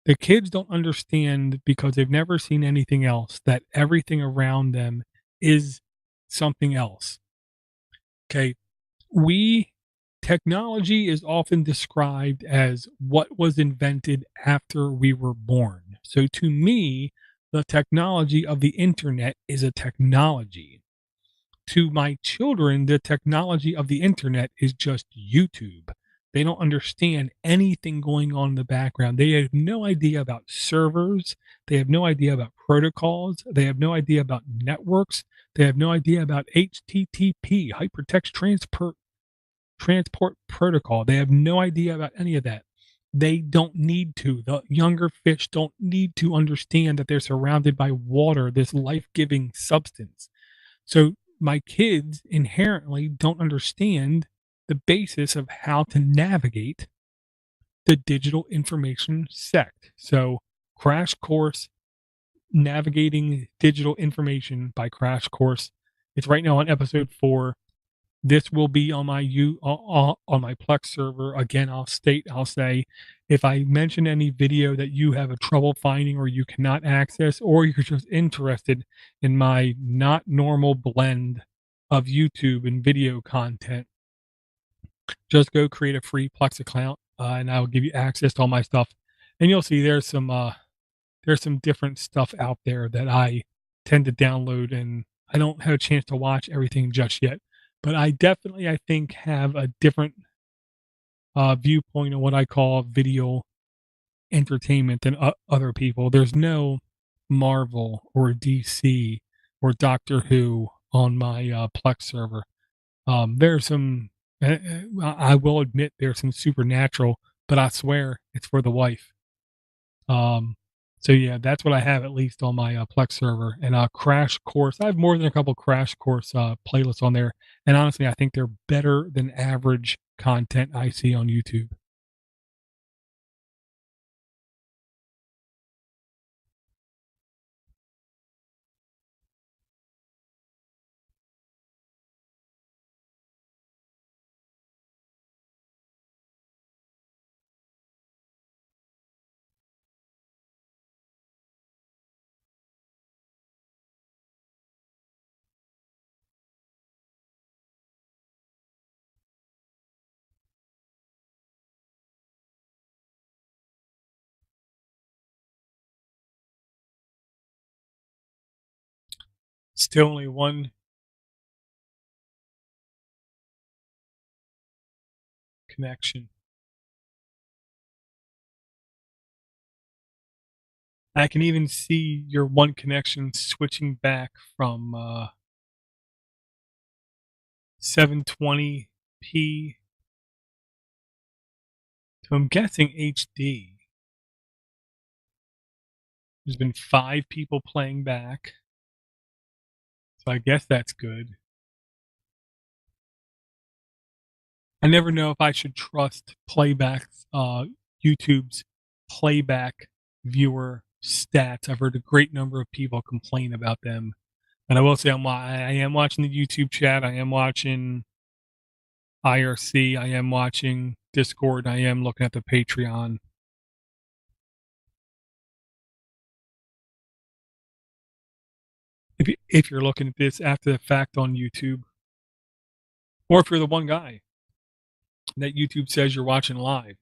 The kids don't understand because they've never seen anything else, that everything around them is something else. Okay. We Technology is often described as what was invented after we were born. So to me, the technology of the internet is a technology. To my children, the technology of the internet is just YouTube. They don't understand anything going on in the background. They have no idea about servers. They have no idea about protocols. They have no idea about networks. They have no idea about HTTP, hypertext transport protocol. They have no idea about any of that. They don't need to. The younger fish don't need to understand that they're surrounded by water, this life giving substance. So my kids inherently don't understand the basis of how to navigate the digital information sect. So, Crash Course Navigating Digital Information by Crash Course. It's right now on episode 4. This will be on my on my Plex server. Again, I'll say, if I mention any video that you have a trouble finding or you cannot access, or you're just interested in my not normal blend of YouTube and video content, just go create a free Plex account, and I will give you access to all my stuff. And you'll see there's some different stuff out there that I tend to download, and I don't have a chance to watch everything just yet. But I definitely, I think, have a different viewpoint on what I call video entertainment than other people. There's no Marvel or DC or Doctor Who on my Plex server. There's some, I will admit, there's some supernatural, but I swear it's for the wife. Um, so yeah, that's what I have at least on my Plex server. And Crash Course, I have more than a couple Crash Course playlists on there. And honestly, I think they're better than average content I see on YouTube. Still only one connection. I can even see your one connection switching back from 720p to, I'm guessing, HD. There's been 5 people playing back, so I guess that's good. I never know if I should trust playbacks, YouTube's playback viewer stats. I've heard a great number of people complain about them. And I will say I am watching the YouTube chat. I am watching IRC. I am watching Discord. I am looking at the Patreon. if you're looking at this after the fact on YouTube, or if you're the one guy that YouTube says you're watching live.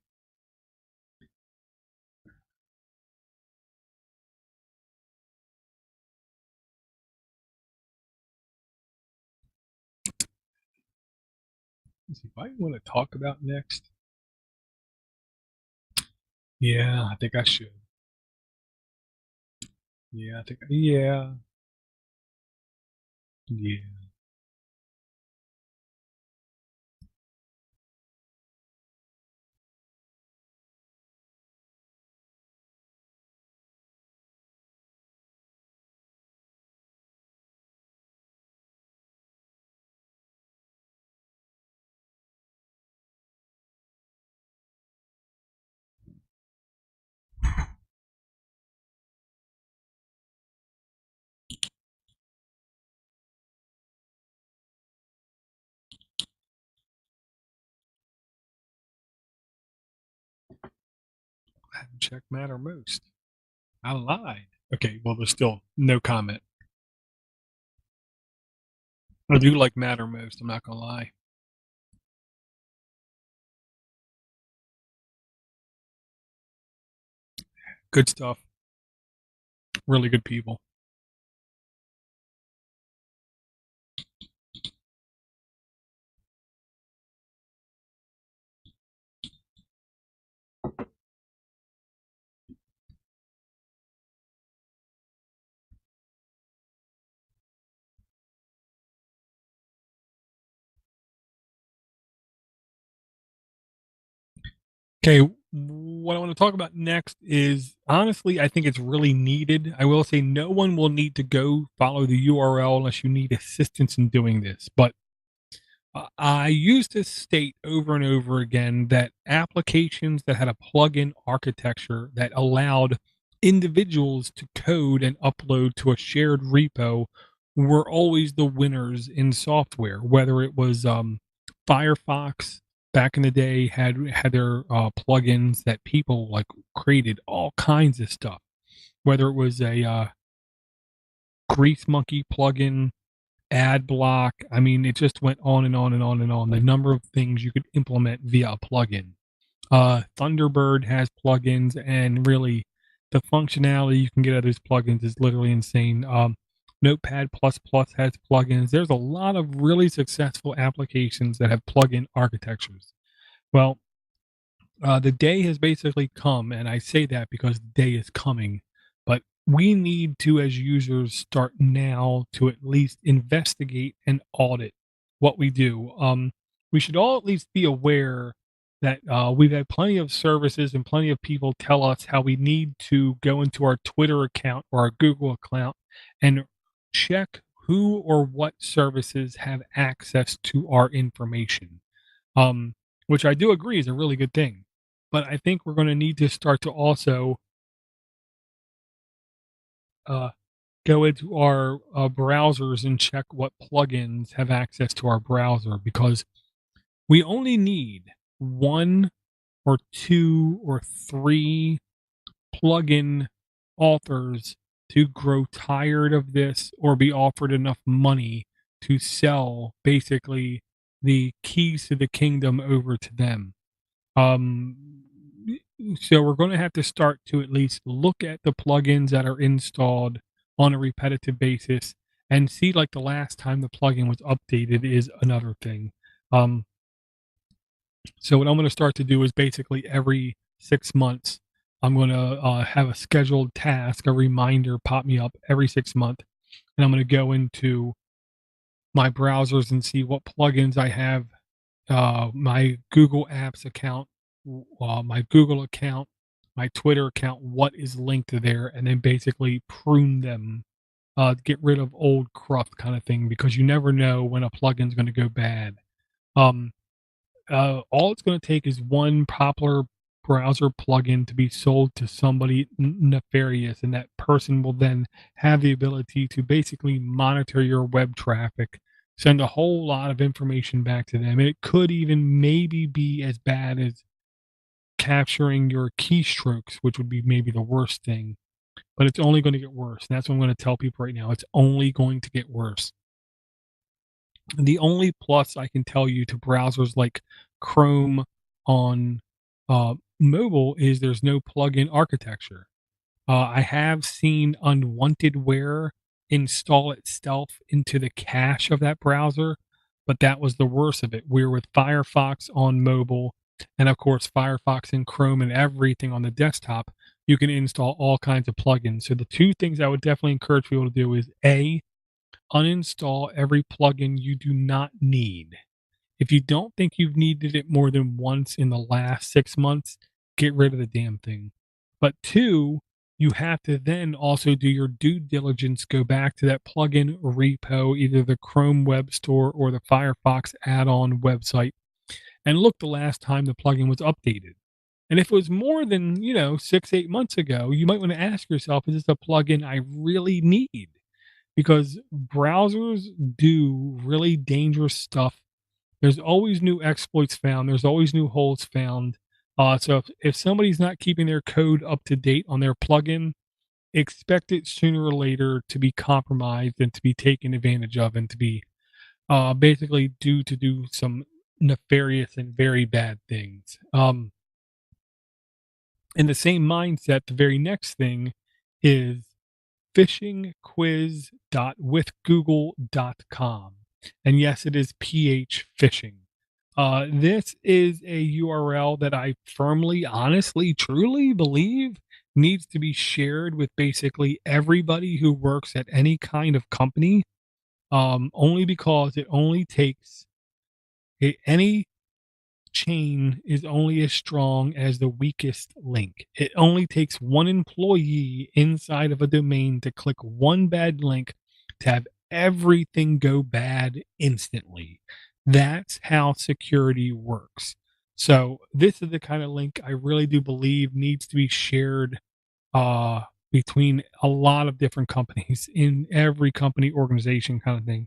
Let's see if I want to talk about next. Yeah, I think I should. Yeah, I think. Yeah. Yeah. I haven't checked Matter most. I lied. Okay, well, there's still no comment. I do like Matter most. I'm not gonna lie. Good stuff. Really good people. Okay, what I want to talk about next is honestly, I think it's really needed. I will say no one will need to go follow the URL unless you need assistance in doing this. But I used to state over and over again that applications that had a plugin architecture that allowed individuals to code and upload to a shared repo were always the winners in software. Whether it was Firefox back in the day had their plugins that people like created all kinds of stuff. Whether it was a Grease Monkey plugin, ad block. I mean, it just went on and on and on and on. The number of things you could implement via a plugin. Thunderbird has plugins, and really, the functionality you can get out of those plugins is literally insane. Notepad++ has plugins. There's a lot of really successful applications that have plugin architectures. Well, the day has basically come, and I say that because the day is coming. But we need to, as users, start now to at least investigate and audit what we do. We should all at least be aware that we've had plenty of services and plenty of people tell us how we need to go into our Twitter account or our Google account and check who or what services have access to our information. Um, which I do agree is a really good thing. But I think we're going to need to start to also uh, go into our browsers and check what plugins have access to our browser, because we only need one or two or three plugin authors to grow tired of this or be offered enough money to sell basically the keys to the kingdom over to them. Um, so we're going to have to start to at least look at the plugins that are installed on a repetitive basis and see like the last time the plugin was updated is another thing. Um, so what I'm going to start to do is basically every 6 months, I'm going to have a scheduled task, a reminder pop me up every 6 months, and I'm going to go into my browsers and see what plugins I have, my Google Apps account, my Google account, my Twitter account, what is linked to there, and then basically prune them, get rid of old cruft kind of thing, because you never know when a plugin's going to go bad. Um, all it's going to take is one popular browser plugin to be sold to somebody nefarious, and that person will then have the ability to basically monitor your web traffic, send a whole lot of information back to them. And it could even maybe be as bad as capturing your keystrokes, which would be maybe the worst thing. but it's only going to get worse. And that's what I'm going to tell people right now. It's only going to get worse. The only plus I can tell you to browsers like Chrome on mobile is there's no plugin architecture. I have seen unwantedware install itself into the cache of that browser, but that was the worst of it. We're with Firefox on mobile, and of course, Firefox and Chrome and everything on the desktop. You can install all kinds of plugins. So the two things I would definitely encourage people to do is A, uninstall every plugin you do not need. If you don't think you've needed it more than once in the last 6 months, get rid of the damn thing. But two, you have to then also do your due diligence, go back to that plugin repo, either the Chrome Web Store or the Firefox add-on website, and look the last time the plugin was updated. And if it was more than, 6, 8 months ago, you might want to ask yourself, is this a plugin I really need? Because browsers do really dangerous stuff. There's always new exploits found. There's always new holes found. So if somebody's not keeping their code up to date on their plugin, expect it sooner or later to be compromised and to be taken advantage of and to be basically due to do some nefarious and very bad things. In the same mindset, the very next thing is phishingquiz.withgoogle.com. And yes, it is PH phishing. This is a URL that I firmly, honestly, truly believe needs to be shared with basically everybody who works at any kind of company, only because it only takes any chain is only as strong as the weakest link. It only takes one employee inside of a domain to click one bad link to have everything go bad instantly. That's how security works. So this is the kind of link I really do believe needs to be shared between a lot of different companies in every company organization kind of thing.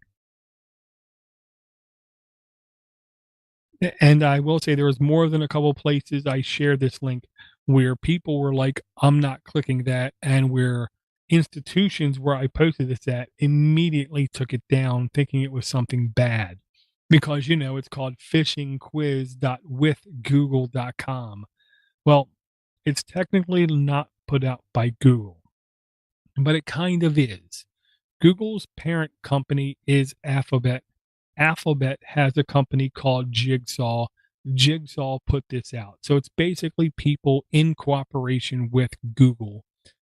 And I will say there was more than a couple places I shared this link where people were like, "I'm not clicking that," and where institutions where I posted this at immediately took it down, thinking it was something bad because, it's called phishingquiz.withgoogle.com. Well, it's technically not put out by Google, but it kind of is. Google's parent company is Alphabet. Alphabet has a company called Jigsaw. Jigsaw put this out. So it's basically people in cooperation with Google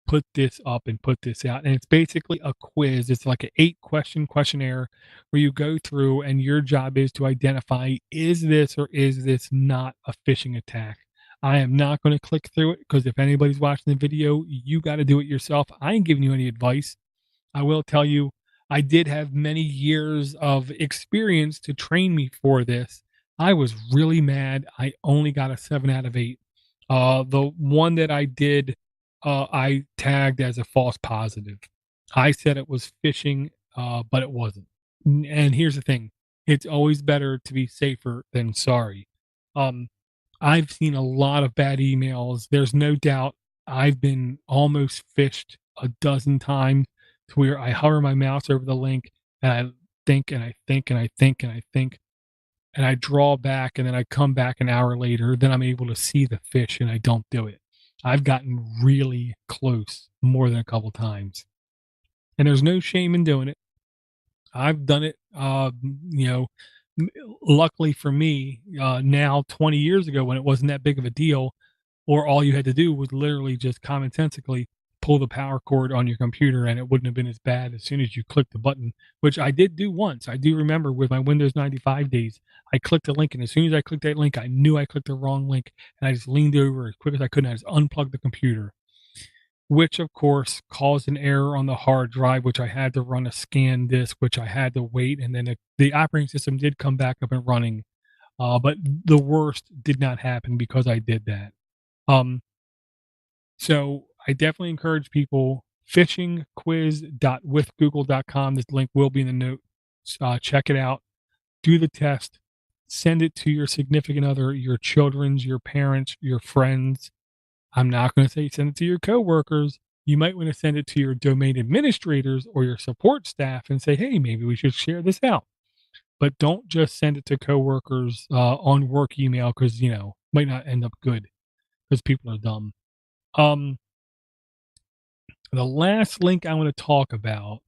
put this up and put this out. And it's basically a quiz. It's like an 8-question questionnaire where you go through and your job is to identify, is this or is this not a phishing attack? I am not going to click through it because if anybody's watching the video, you got to do it yourself. I ain't giving you any advice. I will tell you, I did have many years of experience to train me for this. I was really mad. I only got a 7 out of 8. The one that I did, I tagged as a false positive. I said it was phishing, but it wasn't. And here's the thing, it's always better to be safer than sorry. Um, I've seen a lot of bad emails. There's no doubt I've been almost phished a dozen times to where I hover my mouse over the link and I think and I think and I think and I think and I draw back and then I come back an hour later, then I'm able to see the fish and I don't do it. I've gotten really close more than a couple times. And there's no shame in doing it. I've done it, you know, luckily for me, now 20 years ago when it wasn't that big of a deal, or all you had to do was literally just commonsensically pull the power cord on your computer and it wouldn't have been as bad as soon as you clicked the button, which I did do once. I do remember with my Windows 95 days, I clicked a link and as soon as I clicked that link, I knew I clicked the wrong link and I just leaned over as quick as I could and I just unplugged the computer, which of course caused an error on the hard drive, which I had to run a scan disk, which I had to wait. And then the operating system did come back up and running. But the worst did not happen because I did that. So I definitely encourage people phishingquiz.withgoogle.com. This link will be in the notes. Check it out. Do the test. Send it to your significant other, your children's, your parents, your friends. I'm not going to say send it to your coworkers. you might want to send it to your domain administrators or your support staff and say, hey, maybe we should share this out. But don't just send it to coworkers on work email because, might not end up good because people are dumb. The last link I want to talk about.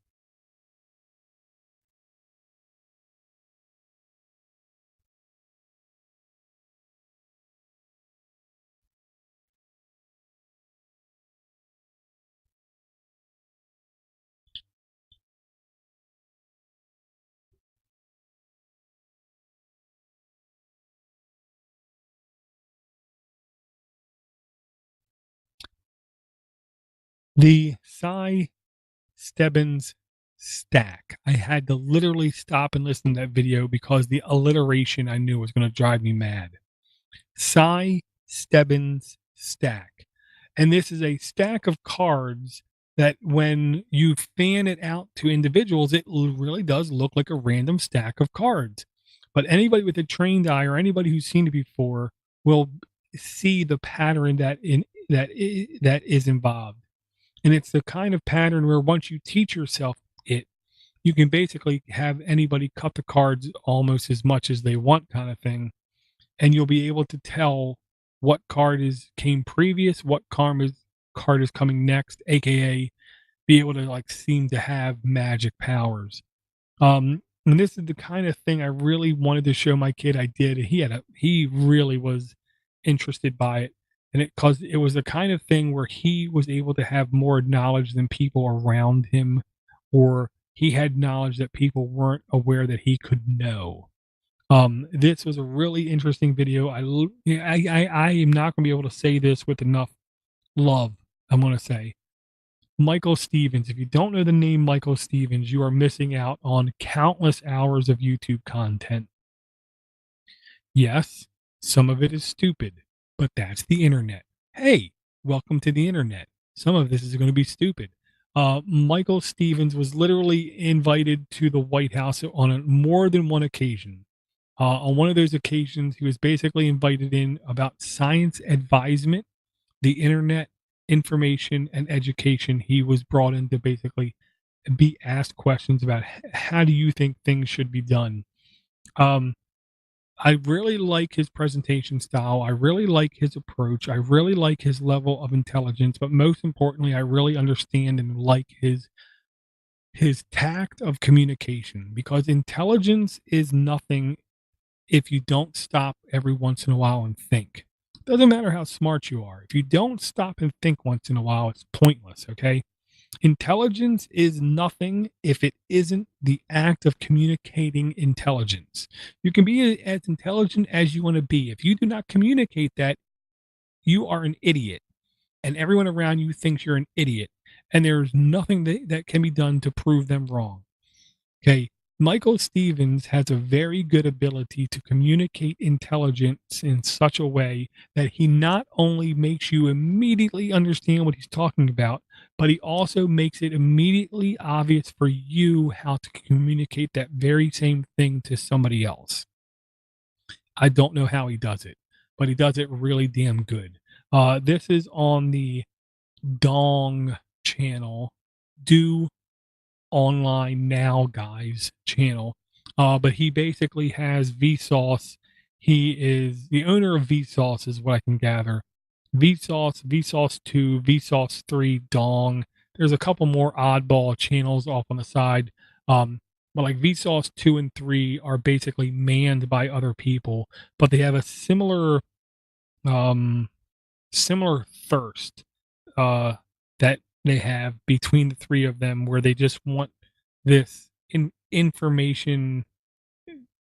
The Cy Stebbins stack. I had to literally stop and listen to that video because the alliteration I knew was going to drive me mad. Cy Stebbins stack. And this is a stack of cards that when you fan it out to individuals, it really does look like a random stack of cards. But anybody with a trained eye or anybody who's seen it before will see the pattern that is involved. And it's the kind of pattern where once you teach yourself it, you can basically have anybody cut the cards almost as much as they want, kind of thing. And you'll be able to tell what card came previous, what card is coming next, aka be able to seem to have magic powers. And this is the kind of thing I really wanted to show my kid I did. He really was interested by it. And cause it was the kind of thing where he was able to have more knowledge than people around him, or he had knowledge that people weren't aware that he could know. This was a really interesting video. I am not going to be able to say this with enough love. I'm going to say Michael Stevens. If you don't know the name Michael Stevens, you are missing out on countless hours of YouTube content. Yes, some of it is stupid, but that's the internet. Hey, welcome to the internet. Some of this is going to be stupid. Michael Stevens was literally invited to the White House on more than one occasion. On one of those occasions, he was basically invited in about science advisement, the internet, information, and education. He was brought in to basically be asked questions about how do you think things should be done. I really like his presentation style. I really like his approach. I really like his level of intelligence, but most importantly, I really understand and like his tact of communication, because intelligence is nothing if you don't stop every once in a while and think. Doesn't matter how smart you are. If you don't stop and think once in a while, it's pointless, okay? Intelligence is nothing if it isn't the act of communicating intelligence. You can be as intelligent as you want to be. If you do not communicate that, you are an idiot. And everyone around you thinks you're an idiot. And there's nothing that can be done to prove them wrong. Okay. Michael Stevens has a very good ability to communicate intelligence in such a way that he not only makes you immediately understand what he's talking about, but he also makes it immediately obvious for you how to communicate that very same thing to somebody else. I don't know how he does it, but he does it really damn good. This is on the Dong channel. Do Online Now Guys channel. But he basically has Vsauce. He is the owner of Vsauce, is what I can gather. Vsauce, Vsauce 2, Vsauce 3, Dong. There's a couple more oddball channels off on the side. But like Vsauce 2 and 3 are basically manned by other people, but they have a similar thirst that they have between the three of them, where they just want this information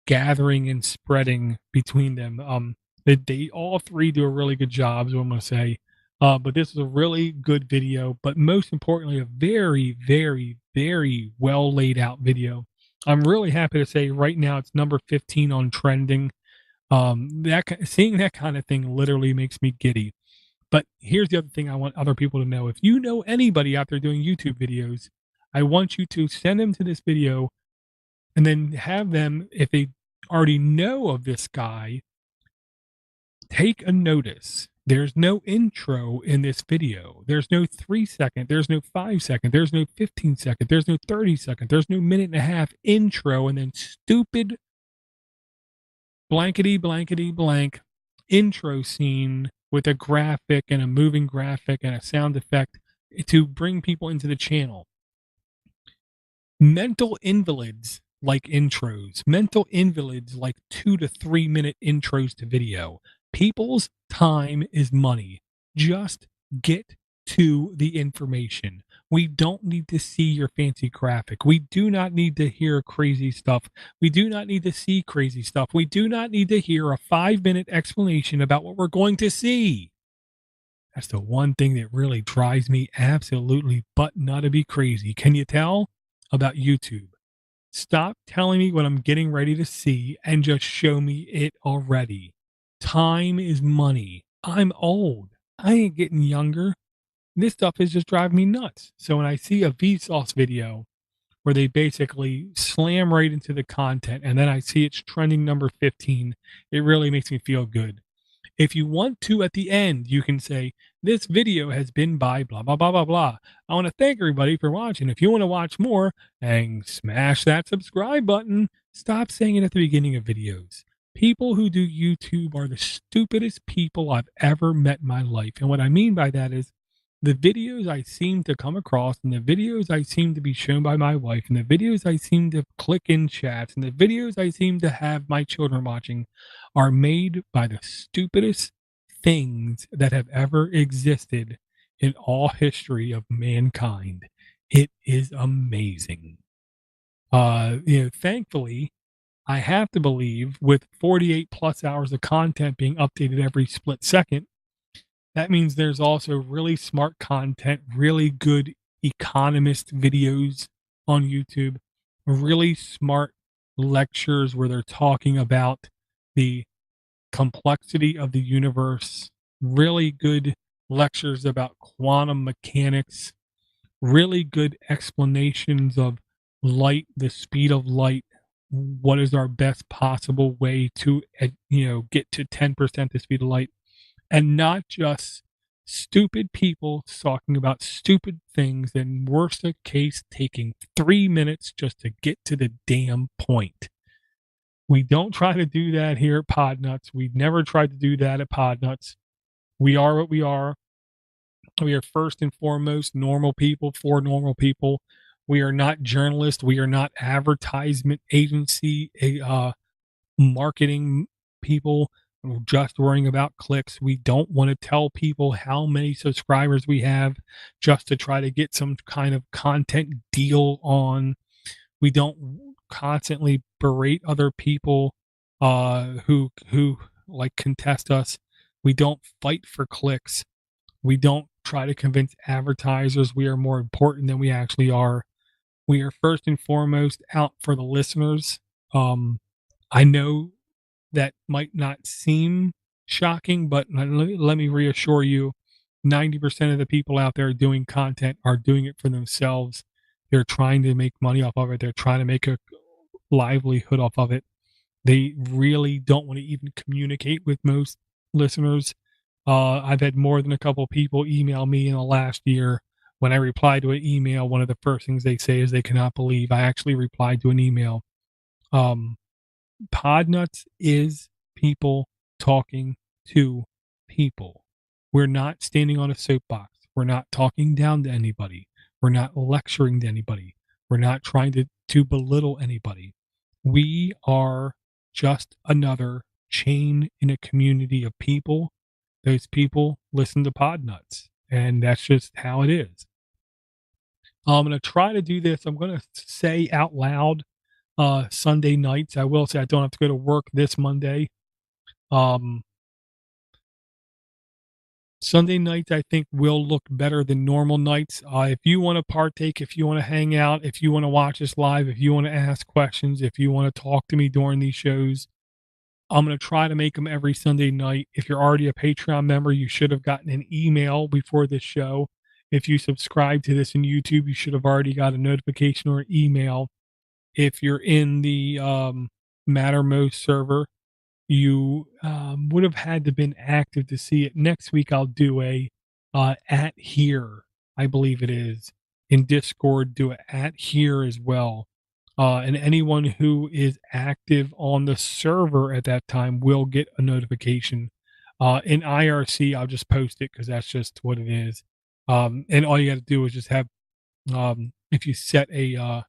gathering and spreading between them. They all three do a really good job, is what I'm going to say. But this is a really good video, but most importantly, a very, very, very well laid out video. I'm really happy to say right now it's number 15 on trending. Seeing that kind of thing literally makes me giddy. But here's the other thing I want other people to know. If you know anybody out there doing YouTube videos, I want you to send them to this video and then have them, if they already know of this guy, take a notice There's no intro in this video. There's no 3 second. There's no 5 second. There's no 15 second. There's no 30 second. There's no minute and a half intro and then stupid blankety blankety blank intro scene with a graphic and a moving graphic and a sound effect to bring people into the channel. Mental invalids like intros. Mental invalids like 2 to 3 minute intros to video. People's time is money. Just get to the information. We don't need to see your fancy graphic. We do not need to hear crazy stuff. We do not need to see crazy stuff. We do not need to hear a 5-minute explanation about what we're going to see. That's the one thing that really drives me absolutely butt not to be crazy. Can you tell? About YouTube. Stop telling me what I'm getting ready to see and just show me it already. Time is money. I'm old. I ain't getting younger. This stuff is just driving me nuts. So when I see a Vsauce video where they basically slam right into the content and then I see it's trending number 15, it really makes me feel good. If you want to, at the end, you can say, this video has been by blah, blah, blah, blah, blah. I want to thank everybody for watching. If you want to watch more, and smash that subscribe button. Stop saying it at the beginning of videos. People who do YouTube are the stupidest people I've ever met in my life. And what I mean by that is the videos I seem to come across and the videos I seem to be shown by my wife and the videos I seem to click in chats and the videos I seem to have my children watching are made by the stupidest things that have ever existed in all history of mankind. It is amazing. Thankfully, I have to believe with 48 plus hours of content being updated every split second, that means there's also really smart content, really good economist videos on YouTube, really smart lectures where they're talking about the complexity of the universe, really good lectures about quantum mechanics, really good explanations of light, the speed of light, what is our best possible way to get to 10% the speed of light, and not just stupid people talking about stupid things and worst case taking 3 minutes just to get to the damn point. We don't try to do that here at Podnutz. We've never tried to do that at Podnutz. We are what we are. We are first and foremost normal people for normal people. We are not journalists. We are not advertisement agency, marketing people just worrying about clicks. We don't want to tell people how many subscribers we have just to try to get some kind of content deal on. We don't constantly berate other people who like contest us. We don't fight for clicks. We don't try to convince advertisers we are more important than we actually are. We are first and foremost out for the listeners. I know that might not seem shocking, but let me reassure you, 90% of the people out there doing content are doing it for themselves. They're trying to make money off of it. They're trying to make a livelihood off of it. They really don't want to even communicate with most listeners. I've had more than a couple of people email me in the last year. When I reply to an email, one of the first things they say is they cannot believe I actually replied to an email. Podnutz is people talking to people. We're not standing on a soapbox. We're not talking down to anybody. We're not lecturing to anybody. We're not trying to belittle anybody. We are just another chain in a community of people. Those people listen to Podnutz, and that's just how it is. I'm going to try to do this. I'm going to say out loud Sunday nights. I will say I don't have to go to work this Monday. Sunday nights, I think, will look better than normal nights. If you want to partake, if you want to hang out, if you want to watch us live, if you want to ask questions, if you want to talk to me during these shows, I'm going to try to make them every Sunday night. If you're already a Patreon member, you should have gotten an email before this show. If you subscribe to this in YouTube, you should have already got a notification or email. If you're in the Mattermost server, you would have had to been active to see it. Next week, I'll do a at here, I believe it is, in Discord. Do it at here as well. And anyone who is active on the server at that time will get a notification. In IRC, I'll just post it because that's just what it is. And all you got to do is just have, if you set a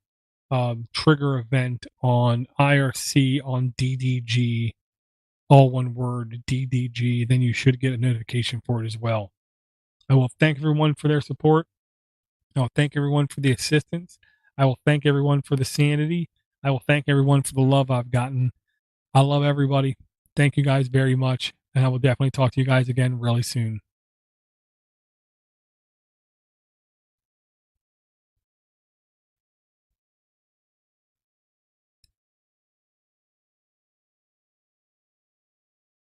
trigger event on IRC on DDG, all one word, DDG, then you should get a notification for it as well. I will thank everyone for their support. I will thank everyone for the assistance. I will thank everyone for the sanity. I will thank everyone for the love I've gotten. I love everybody. Thank you guys very much. And I will definitely talk to you guys again really soon.